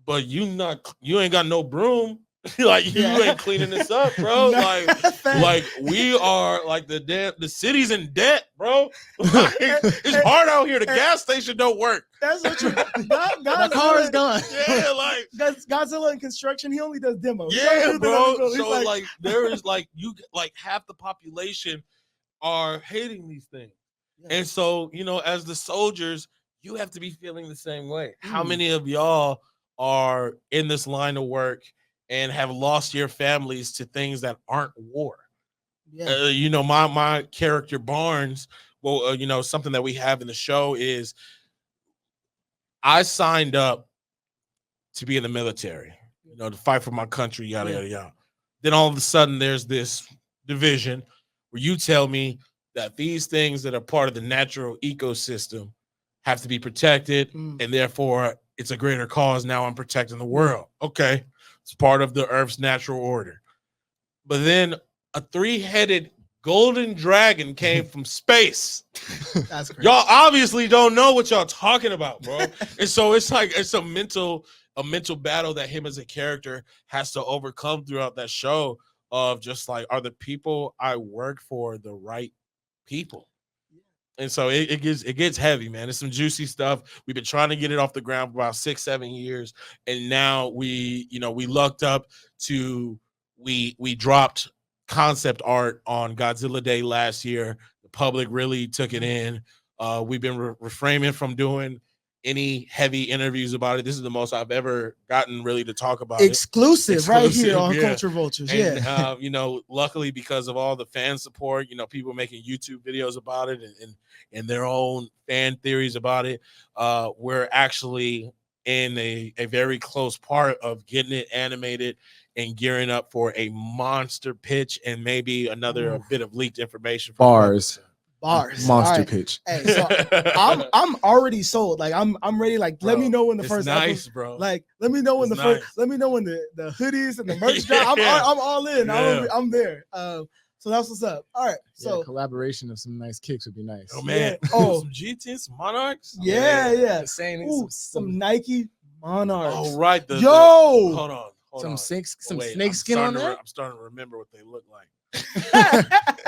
but you ain't got no broom. Like, you ain't cleaning this up, bro. Like we are like the city's in debt, bro. Like, it's hard out here. The gas station don't work. That's what you. The car is gone. Yeah, like Godzilla in construction, he only does demos. Yeah, bro. So like there is like half the population are hating these things. Yeah. And so, as the soldiers, you have to be feeling the same way. How many of y'all are in this line of work and have lost your families to things that aren't war? Yeah. My character Barnes, well, something that we have in the show is I signed up to be in the military, to fight for my country, yada, yada, yada. Then all of a sudden there's this division where you tell me that these things that are part of the natural ecosystem have to be protected, and therefore it's a greater cause. Now I'm protecting the world. Okay. It's part of the Earth's natural order. But then a 3-headed golden dragon came from space. That's crazy. Y'all obviously don't know what y'all talking about, bro. And so it's like it's a mental battle that him as a character has to overcome throughout that show of just like, are the people I work for the right people? And so it gets heavy, man. It's some juicy stuff. We've been trying to get it off the ground for about 6-7 years, and now we lucked up to we dropped concept art on Godzilla Day last year. The public really took it in. We've been refraining from doing any heavy interviews about it. This is the most I've ever gotten really to talk about exclusive right here on Culture Vultures. And, luckily because of all the fan support, people making YouTube videos about it and their own fan theories about it, we're actually in a very close part of getting it animated and gearing up for a monster pitch and maybe a bit of leaked information from Bars. Monster pitch. Hey, so I'm already sold. Like I'm ready. Like, bro, let me know when the first nice, bro. Like, let me know when let me know when the hoodies and the merch drop. I'm all in. Yeah. I'm there. So that's what's up. All right. So collaboration of some nice kicks would be nice. Oh man. Yeah. Oh, some GTs, some Monarchs. Yeah. Some Nike Monarchs. Oh right. Hold on. Some snake skin on there. I'm starting to remember what they look like.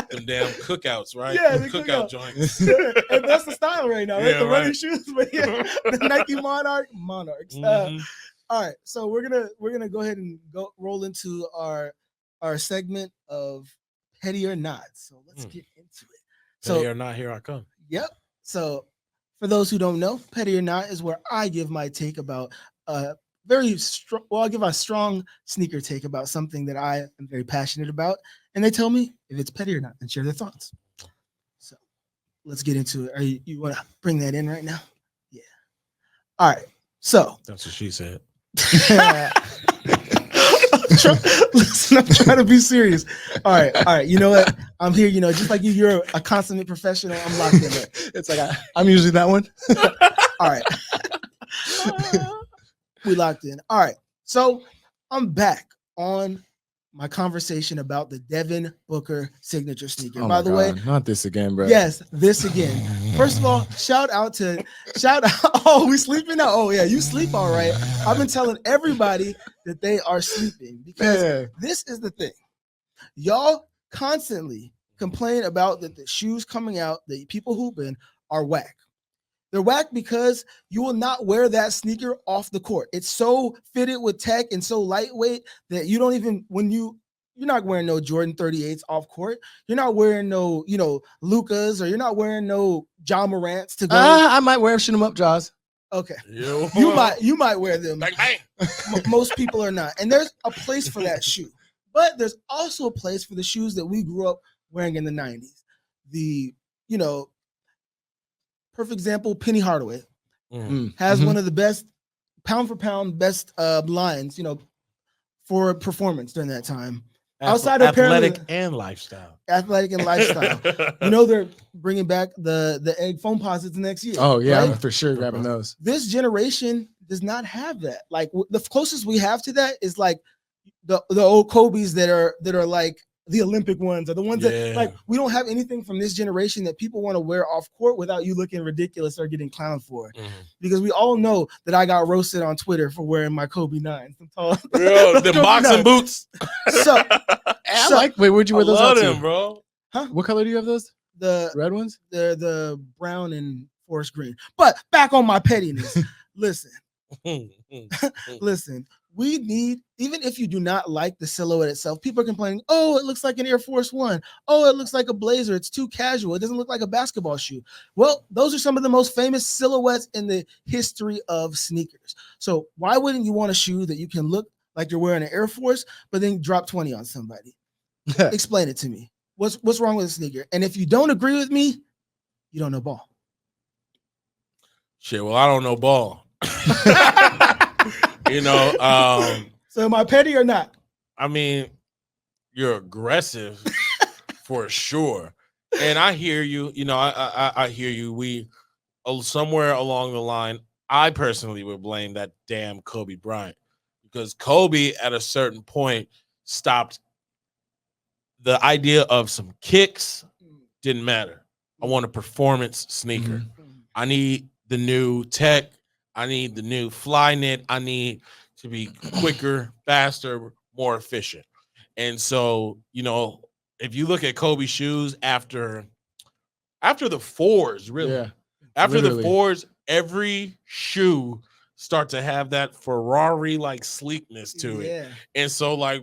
Them damn cookouts, right? Yeah, the cookout joints. And that's the style right now. Yeah, the running shoes, but the Nike Monarchs. Mm-hmm. All right, so we're gonna go ahead and roll into our segment of Petty or Not. So let's get into it. Petty or Not, here I come. Yep. So for those who don't know, Petty or Not is where I give my take about very strong. Well, I'll give a strong sneaker take about something that I am very passionate about, and they tell me if it's petty or not and share their thoughts. So let's get into it. You want to bring that in right now? Yeah. All right. So that's what she said. Listen, I'm trying to be serious. All right. You know what? I'm here. Just like you're a consummate professional. I'm locked in. It's like I'm usually that one. All right. We locked in. All right. So I'm back on my conversation about the Devin Booker signature sneaker. By the way, not this again, bro. Yes, this again. First of all, shout out. Oh, we sleeping now? Oh yeah, you sleep all right. I've been telling everybody that they are sleeping because this is the thing. Y'all constantly complain about that the shoes coming out, the people hooping are whack. They're whack because you will not wear that sneaker off the court. It's so fitted with tech and so lightweight that you don't even, you're not wearing no Jordan 38s off court. You're not wearing no, Lucas, or you're not wearing no John Morant's to go. I might wear shoot 'em up jaws. Okay. You might wear them. Bang, bang. Most people are not. And there's a place for that shoe. But there's also a place for the shoes that we grew up wearing in the 90s. The, perfect example, Penny Hardaway has one of the best pound for pound best lines, for performance during that time. Outside of athletic and lifestyle. Athletic and lifestyle. They're bringing back the egg foam posits next year. Oh yeah, right? I'm for sure grabbing those. This generation does not have that. Like the closest we have to that is like the old Kobe's that are like the Olympic ones, or the ones that like we don't have anything from this generation that people want to wear off court without you looking ridiculous or getting clowned for. Because we all know that I got roasted on Twitter for wearing my Kobe 9s. The boxing boots. So wait, where'd you wear those out to? Them, bro. Huh? What color do you have those? The red ones? They're the brown and forest green. But back on my pettiness. Listen. Listen. We need, even if you do not like the silhouette itself, people are complaining, oh, it looks like an Air Force One. Oh, it looks like a blazer. It's too casual. It doesn't look like a basketball shoe. Well, those are some of the most famous silhouettes in the history of sneakers. So why wouldn't you want a shoe that you can look like you're wearing an Air Force, but then drop 20 on somebody? Explain it to me. What's wrong with a sneaker? And if you don't agree with me, you don't know ball. Shit, well, I don't know ball. So am I petty or not? I mean, you're aggressive for sure. And I hear you. I hear you. We somewhere along the line, I personally would blame that damn Kobe Bryant, because Kobe at a certain point stopped. The idea of some kicks didn't matter. I want a performance sneaker. I need the new tech. I need the new Flyknit. I need to be quicker, faster, more efficient. And so, if you look at Kobe shoes after the fours, really, after the fours, every shoe start to have that Ferrari-like sleekness to it. And so,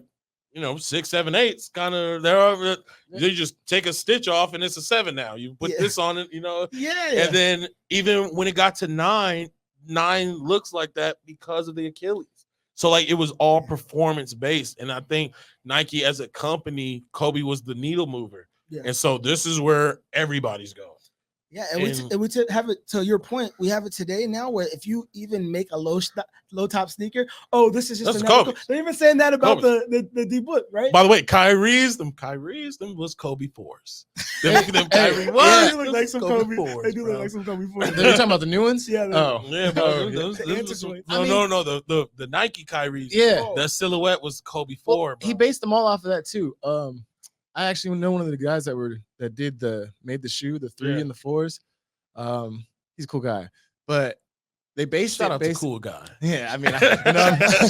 6, 7, 8's kind of there. You just take a stitch off and it's a 7 now. You put this on it, And then even when it got to 9 looks like that because of the Achilles. So it was all performance based. And I think Nike as a company, Kobe was the needle mover. And so this is where everybody's going. Yeah, and we have it, to your point, we have it today now where if you even make a low top sneaker, oh, this is just another. They're even saying that about the D-Book, right? By the way, Kyrie's, them was Kobe 4s. Them Kyrie ones, they look like some Kobe 4s. They do look like some Kobe 4s. You're talking about the new ones? Yeah. Bro. The Nike Kyrie's. Yeah. That silhouette was Kobe 4. He based them all off of that too. I actually know one of the guys that made the shoe, the 3 and the 4s. He's a cool guy, but they based shout out to cool guy. Yeah, I mean,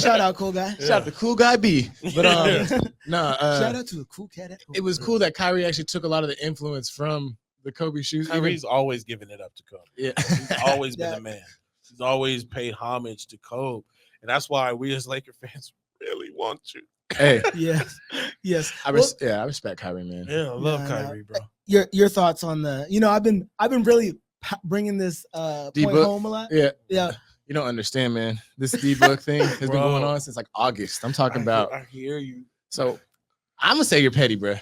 shout out cool guy. Shout out to cool guy B. But shout out to the cool cat. It was cool that Kyrie actually took a lot of the influence from the Kobe shoes. Kyrie's always giving it up to Kobe. Yeah, he's always been the man. He's always paid homage to Kobe, and that's why we as Laker fans really want you. Hey, yes. I respect Kyrie, man. Yeah, I love Kyrie, bro. Your thoughts on I've been really bringing this point home a lot. Yeah. You don't understand, man. This D-Book thing has been going on since August. I'm talking about. I hear you. So I'm gonna say you're petty, bro.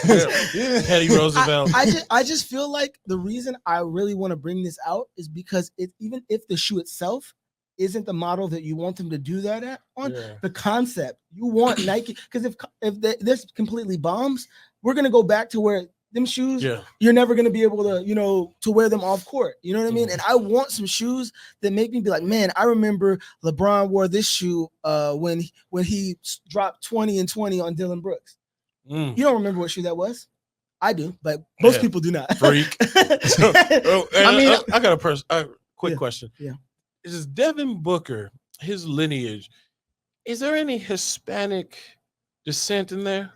Petty Roosevelt. I just feel like the reason I really want to bring this out is because even if the shoe itself isn't the model that you want them to do that on, the concept you want Nike, because if this completely bombs, we're gonna go back to where them shoes you're never gonna be able to to wear them off court. You know what I mean? And I want some shoes that make me be like, man, I remember LeBron wore this shoe when he dropped 20 and 20 on Dylan Brooks. You don't remember what shoe that was? I do, but most people do not. Freak. I got a quick question. Yeah. Is Devin Booker, his lineage, is there any Hispanic descent in there?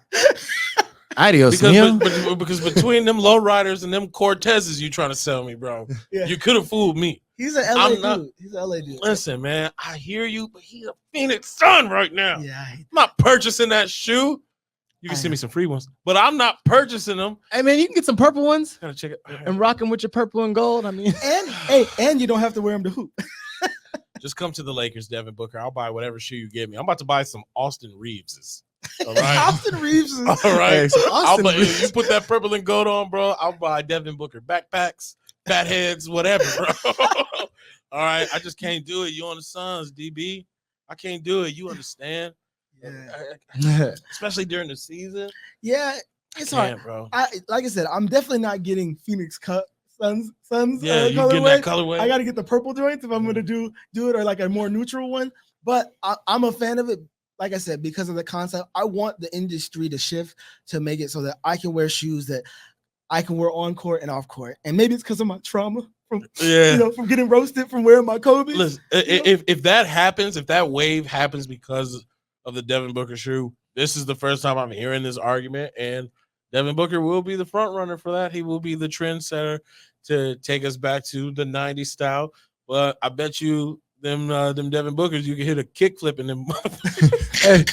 Adios, because between them lowriders and them Cortezes you trying to sell me, bro, you could have fooled me. He's an LA dude. He's an LA dude. Listen, man, I hear you, but he's a Phoenix Sun right now. Yeah, I'm not purchasing that shoe. You can send me some free ones, but I'm not purchasing them. Hey, man, you can get some purple ones. Gotta check it and rock them with your purple and gold. I mean, and you don't have to wear them to hoop. Just come to the Lakers, Devin Booker. I'll buy whatever shoe you give me. I'm about to buy some Austin Reeveses. All right. Austin Reeveses. All right. Hey, Reeves. You put that purple and gold on, bro. I'll buy Devin Booker backpacks, fat heads, whatever, bro. All right, I just can't do it. You on the Suns, DB. I can't do it. You understand? Yeah. Especially during the season. Yeah, it's hard, bro. Like I said, I'm definitely not getting Phoenix Suns. Yeah, you getting that colorway? I got to get the purple joints if I'm gonna do it, or like a more neutral one. But I'm a fan of it. Like I said, because of the concept, I want the industry to shift to make it so that I can wear shoes that I can wear on court and off court. And maybe it's because of my trauma from from getting roasted from wearing my Kobe. Listen, if that happens, if that wave happens because of the Devin Booker shoe, this is the first time I'm hearing this argument, and Devin Booker will be the front runner for that. He will be the trendsetter to take us back to the 90s style. But I bet you them Devin Bookers, you can hit a kickflip in them. Hey.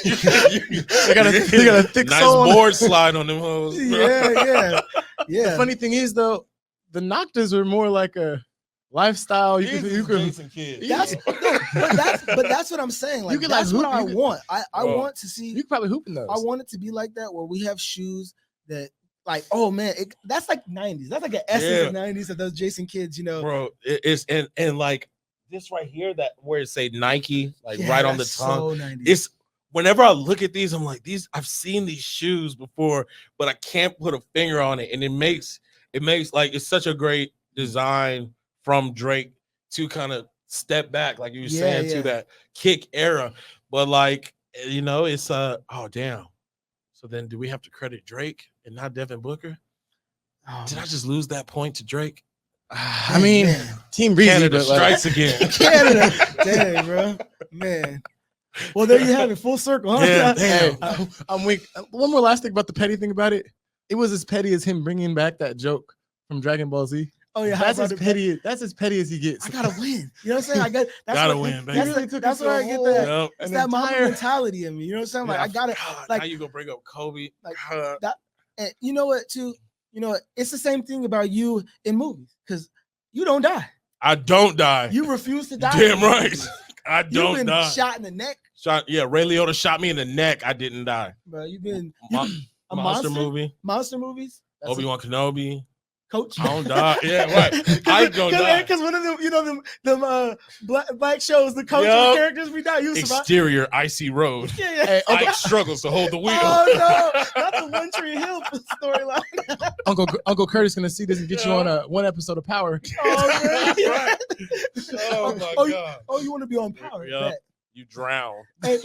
They got a thick nice sole board slide on them hoes. Yeah. The funny thing is, though, the Noctas are more like a lifestyle. You can Jason Kidd. But that's what I'm saying. Like, that's what I want. I want to see. You can probably hoop in those. I want it to be like that, where we have shoes that, like, oh man, that's like 90s. That's like an essence of 90s of those Jason Kidds, Bro, it's and like this right here, that where it say Nike, like right on the tongue. So 90s. It's whenever I look at these, I'm like, I've seen these shoes before, but I can't put a finger on it. And it makes like, it's such a great design from Drake to kind of step back, like you were saying, to that kick era. But like, it's oh damn. So then do we have to credit Drake and not Devin Booker? Did I just lose that point to Drake? I mean, Team Breezy, Canada strikes again. Canada. Dang, bro. Man. Well, there you have it, full circle. Huh? Yeah, Hey, I'm weak. One more last thing about the petty thing about it. It was as petty as him bringing back that joke from Dragon Ball Z. Oh yeah, that's as petty. That's as petty as he gets. I gotta win. You know what I'm saying? Gotta win, baby. That's where I get that. Yep. It's that mama mentality in me. You know what I'm saying? Like, I gotta. Like, now you gonna bring up Kobe? Like that. And you know what? Too. You know, it's the same thing about you in movies, because you don't die. I don't die. You refuse to die. Damn right. I don't You've been die. shot in the neck. Ray Liotta shot me in the neck. I didn't die. Bro, you've been a monster movie. Monster movies. Obi-Wan Kenobi. Coach. I don't die. Yeah, right. I don't die. Because one of them, them black shows, the coach characters, we die. You survive. Exterior icy road. Yeah. Hey, Ike struggles to hold the wheel. Oh no, not the One Tree Hill storyline. Uncle Curtis gonna see this and get you on one episode of Power. Oh man. Right. Oh my god. You want to be on Power? Yep. You drown. Hey,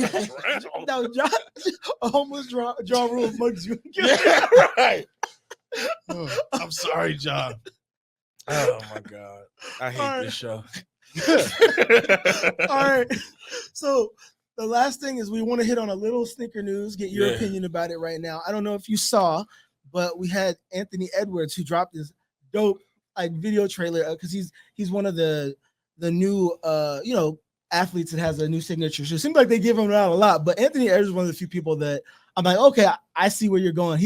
no, John, almost draw rule mugs you. Yeah, right. I'm sorry, John. Oh my god, I hate this show. All right, so the last thing is we want to hit on a little sneaker news. Get your opinion about it right now. I don't know if you saw, but we had Anthony Edwards who dropped this dope video trailer because he's one of the new athletes that has a new signature shoe. Seems like they give him out a lot, but Anthony Edwards is one of the few people that I'm like, okay, I see where you're going.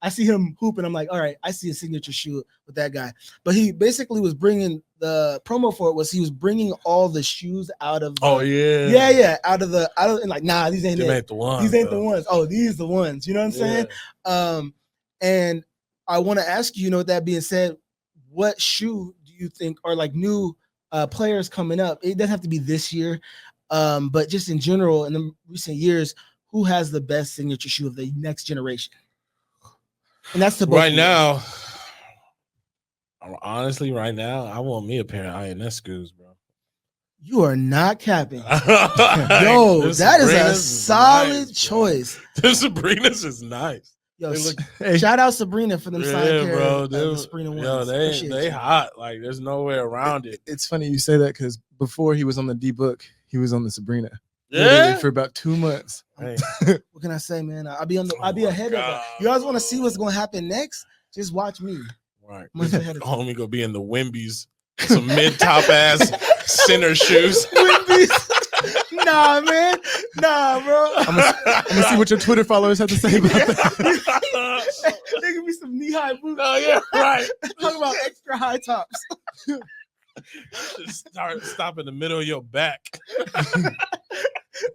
I see him hooping. I'm like, all right, I see a signature shoe with that guy. But he basically was bringing the promo for it was he was bringing all the shoes out of. Out of like, nah, these ain't the ones. These ain't the ones. Oh, these the ones. You know what I'm saying? And I want to ask you, with that being said, what shoe do you think are like new players coming up? It doesn't have to be this year, but just in general, in the recent years, who has the best signature shoe of the next generation? And that's the right now. Honestly, right now, I want me a pair of INS shoes, bro. You are not capping. Yo, that is a solid choice. The Sabrina's is nice. Yo, shout out Sabrina for them signed pair of the Sabrina ones. Yo, they hot. Like, there's no way around it. It's funny you say that because before he was on the D book, he was on the Sabrina. Yeah, for about 2 months. Hey. What can I say, man? I'll be ahead of it. You guys want to see what's gonna happen next? Just watch me. Right. Homie gonna be in the Wimbies, some mid-top ass center shoes. Wimbies. Nah, man. Nah, bro. I'm gonna see what your Twitter followers have to say about that. There could be some knee-high boots. Oh yeah, right. Talk about extra high tops. Just stop in the middle of your back.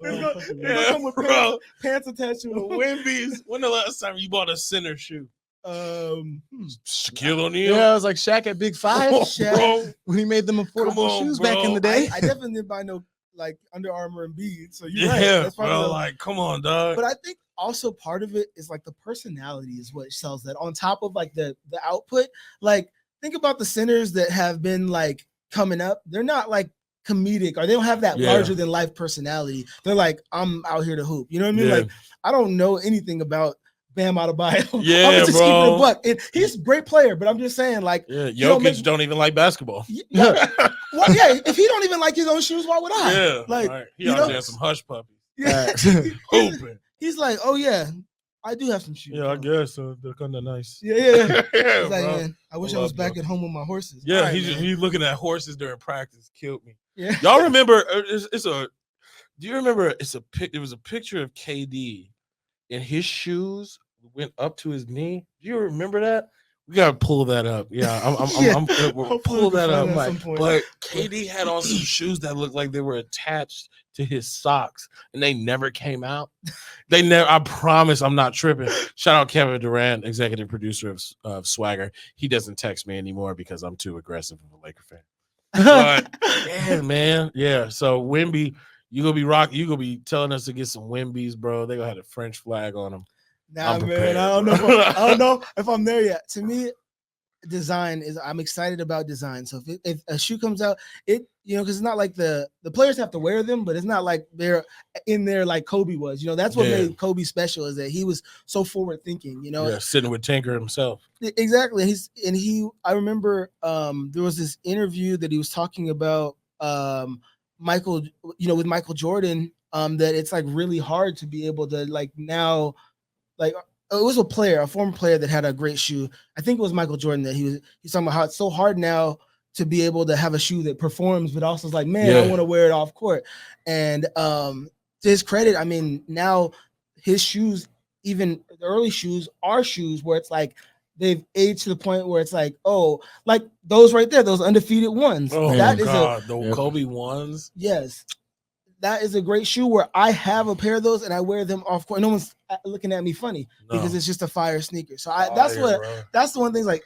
Come with pants attached to Wimbies. When the last time you bought a center shoe? Shaquille O'Neal. Yeah, I was like Shaq at Big Five. Come on, Shaq. bro. When he made them affordable on, shoes bro. back in the day. I definitely didn't buy no like Under Armour and beads. So you're right. Yeah, That's probably bro. the- Like, come on, dog. But I think also part of it is like the personality is what sells that. On top of like the output, like think about the centers that have been like coming up. They're not like comedic or they don't have that larger than life personality. They're like, I'm out here to hoop. You know what I mean? Yeah. Like I don't know anything about Bam Adebayo. Yeah, I'm just bro. keeping a buck. And he's a great player, but I'm just saying, like, Yeah, you don't Jokic don't even like basketball. yeah, well, yeah. If he don't even like his own shoes, why would I? Yeah, like right. He you out know? there some hush puppies. Yeah. Hooping. He's like, oh yeah, I do have some shoes. Yeah, I guess they're kind of nice. Yeah. Yeah, He's like, bro. man, I wish I was love back Jokic. at home with my horses. Yeah, All right, he's man. looking at horses during practice. Killed me. Yeah. Y'all remember? Do you remember? It was a picture of KD, and his shoes went up to his knee. Do you remember that? We gotta pull that up. Yeah, we'll Hopefully pull we can that find up. that at some point. But KD had on some shoes that looked like they were attached to his socks, and they never came out. They never. I promise, I'm not tripping. Shout out Kevin Durant, executive producer of Swagger. He doesn't text me anymore because I'm too aggressive of a Laker fan. But yeah, man, yeah. So Wemby, you gonna be telling us to get some Wembies, bro. They gonna have a French flag on them. Nah, I'm man, prepared, I don't bro. know. I don't know if I'm there yet. To me, design is. I'm excited about design. So if a shoe comes out, because it's not like the players have to wear them, but it's not like they're in there like Kobe was. That's what made Kobe special is that he was so forward thinking. Yeah, sitting with Tinker himself. Exactly. I remember there was this interview that he was talking about Michael, with Michael Jordan, that it's like really hard to be able to like now, like it was a former player that had a great shoe. I think it was Michael Jordan that he's talking about how it's so hard now to be able to have a shoe that performs, but also is like, man, I want to wear it off court. And to his credit, I mean, now his shoes, even the early shoes, are shoes where it's like they've aged to the point where it's like, oh, like those right there, those undefeated ones. Oh that my is God, the Kobe ones. Yes. That is a great shoe where I have a pair of those and I wear them off court. No one's looking at me funny because it's just a fire sneaker. So that's the one thing. Like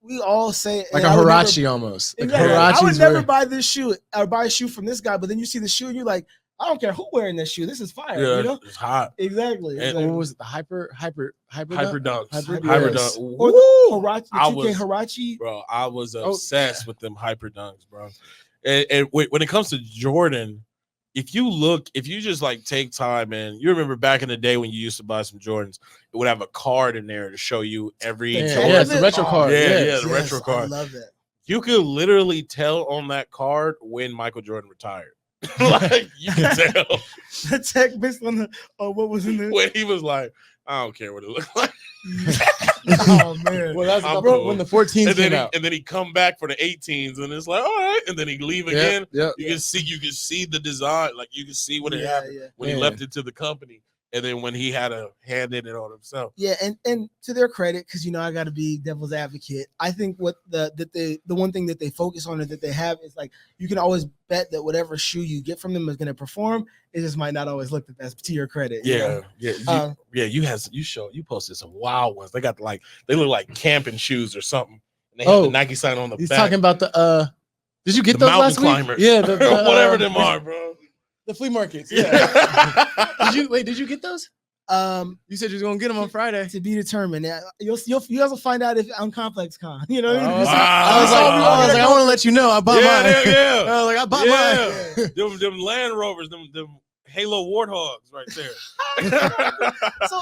we all say like a Hirachi almost. Exactly. Like I would never buy this shoe or buy a shoe from this guy, but then you see the shoe and you're like, I don't care who wearing this shoe. This is fire. Yeah, it's hot. Exactly. And what was it? The hyper dunks. Hyper dunks. Or the Hirachi, the 2K Hirachi. Bro, I was obsessed with them hyper dunks, bro. And when it comes to Jordan, if you just like take time, and you remember back in the day when you used to buy some Jordans, it would have a card in there to show you every Jordan. Yeah, it's the retro card. Yeah, the retro card. I love that. You could literally tell on that card when Michael Jordan retired. Like you can tell. The tech based on the what was in there. When he was like, I don't care what it looks like. Oh man. Well, that's when the 14s came out. And then he come back for the 18s, and it's like, all right. And then he leave again. Yeah. You can see the design, like you can see what it happened when he left it to the company, and then when he had to hand it on himself. Yeah, and to their credit, because I got to be devil's advocate. I think what the one thing that they focus on or that they have is like you can always bet that whatever shoe you get from them is going to perform. It just might not always look the best, to your credit. Yeah. You posted some wild ones. They got they look like camping shoes or something. And they have the Nike sign on the he's back. talking about the did you get the those mountain last week? climbers. Yeah, whatever them are, bro. The flea markets. Yeah. Did you get those? You said you was gonna get them on Friday. To be determined. You guys will find out if I'm Complex Con. You know what I mean? I was like, I want to let you know I bought mine. Yeah. I was like, I bought mine. Them Land Rovers, them Halo Warthogs right there. So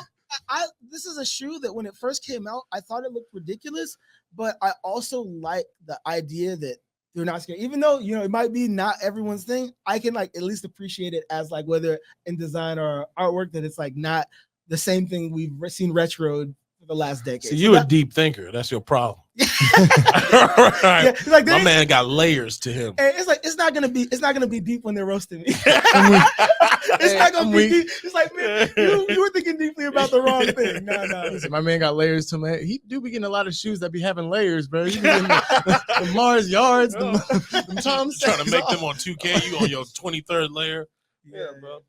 this is a shoe that when it first came out, I thought it looked ridiculous, but I also like the idea that they're not scared. Even though, it might be not everyone's thing, I can like at least appreciate it as like whether in design or artwork that it's like not the same thing we've seen retro for the last decade. So you a deep thinker. That's your problem. Right. Yeah, like my man got layers to him. It's like it's not gonna be deep when they're roasting me. It's not gonna be deep. It's like, man, you were thinking deeply about the wrong thing. No. Listen, my man got layers to him. He do be getting a lot of shoes that be having layers, bro. He be getting the Mars yards, the Tom trying to make them on 2K. You on your 23rd layer. Yeah, bro.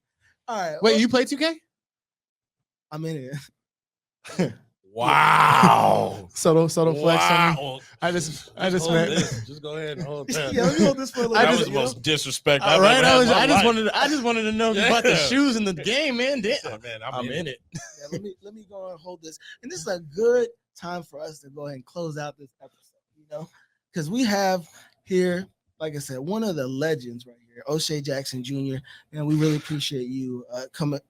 All right. Wait, you play 2K? I'm in it. Wow. Subtle flex on me. Wow. I just hold meant. this. Just go ahead and hold that. Yeah, let me hold this for a little That bit. was the most disrespect All I've right, ever had in my I just wanted to know if you bought the shoes in the game, man. Damn. life. Man, I'm in it. Yeah, let me go and hold this. And this is a good time for us to go ahead and close out this episode, because we have here, like I said, one of the legends right here, O'Shea Jackson Jr. And we really appreciate you coming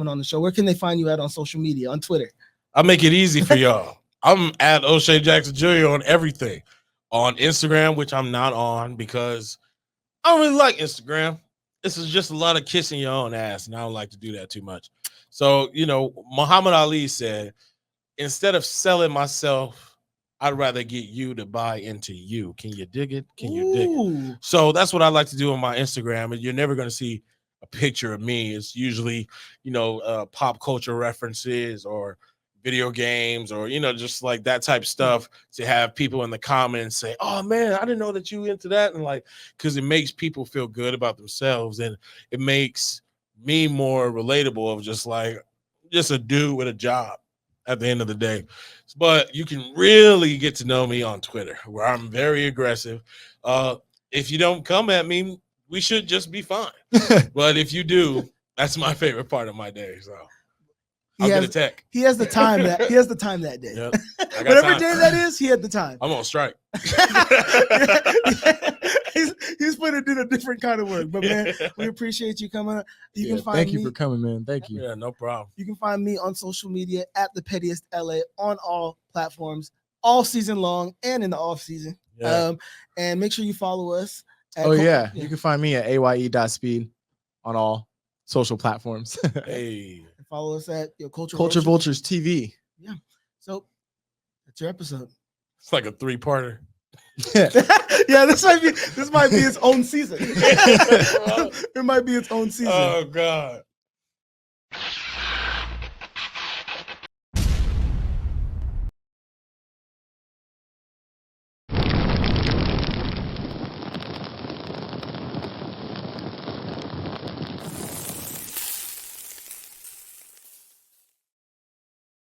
on the show. Where can they find you at on social media, on Twitter? I'll make it easy for y'all. I'm at O'Shea Jackson Jr. on everything. On Instagram, which I'm not on because I don't really like Instagram. This is just a lot of kissing your own ass, and I don't like to do that too much. So, Muhammad Ali said, instead of selling myself, I'd rather get you to buy into you. Can you dig it? Can you dig it? So that's what I like to do on my Instagram. And you're never going to see a picture of me. It's usually, pop culture references or video games or, just like that type of stuff to have people in the comments say, oh man, I didn't know that you into that. And because it makes people feel good about themselves. And it makes me more relatable of just a dude with a job at the end of the day. But you can really get to know me on Twitter, where I'm very aggressive. If you don't come at me, we should just be fine. But if you do, that's my favorite part of my day. So I'll get a tech. He has the time that day. Yep. Whatever day that is, he had the time. I'm on strike. He's put it in a different kind of work. But man, we appreciate you coming. You can find thank me. you for coming, man. Thank you. Yeah, no problem. You can find me on social media at the Pettiest LA on all platforms, all season long and in the off season. Yeah. And make sure you follow us. You can find me at aye.speed on all social platforms. Hey. And follow us at Culture Vultures TV. Yeah. So that's your episode. It's like a 3-parter. Yeah, this might be its own season. It might be its own season. Oh God.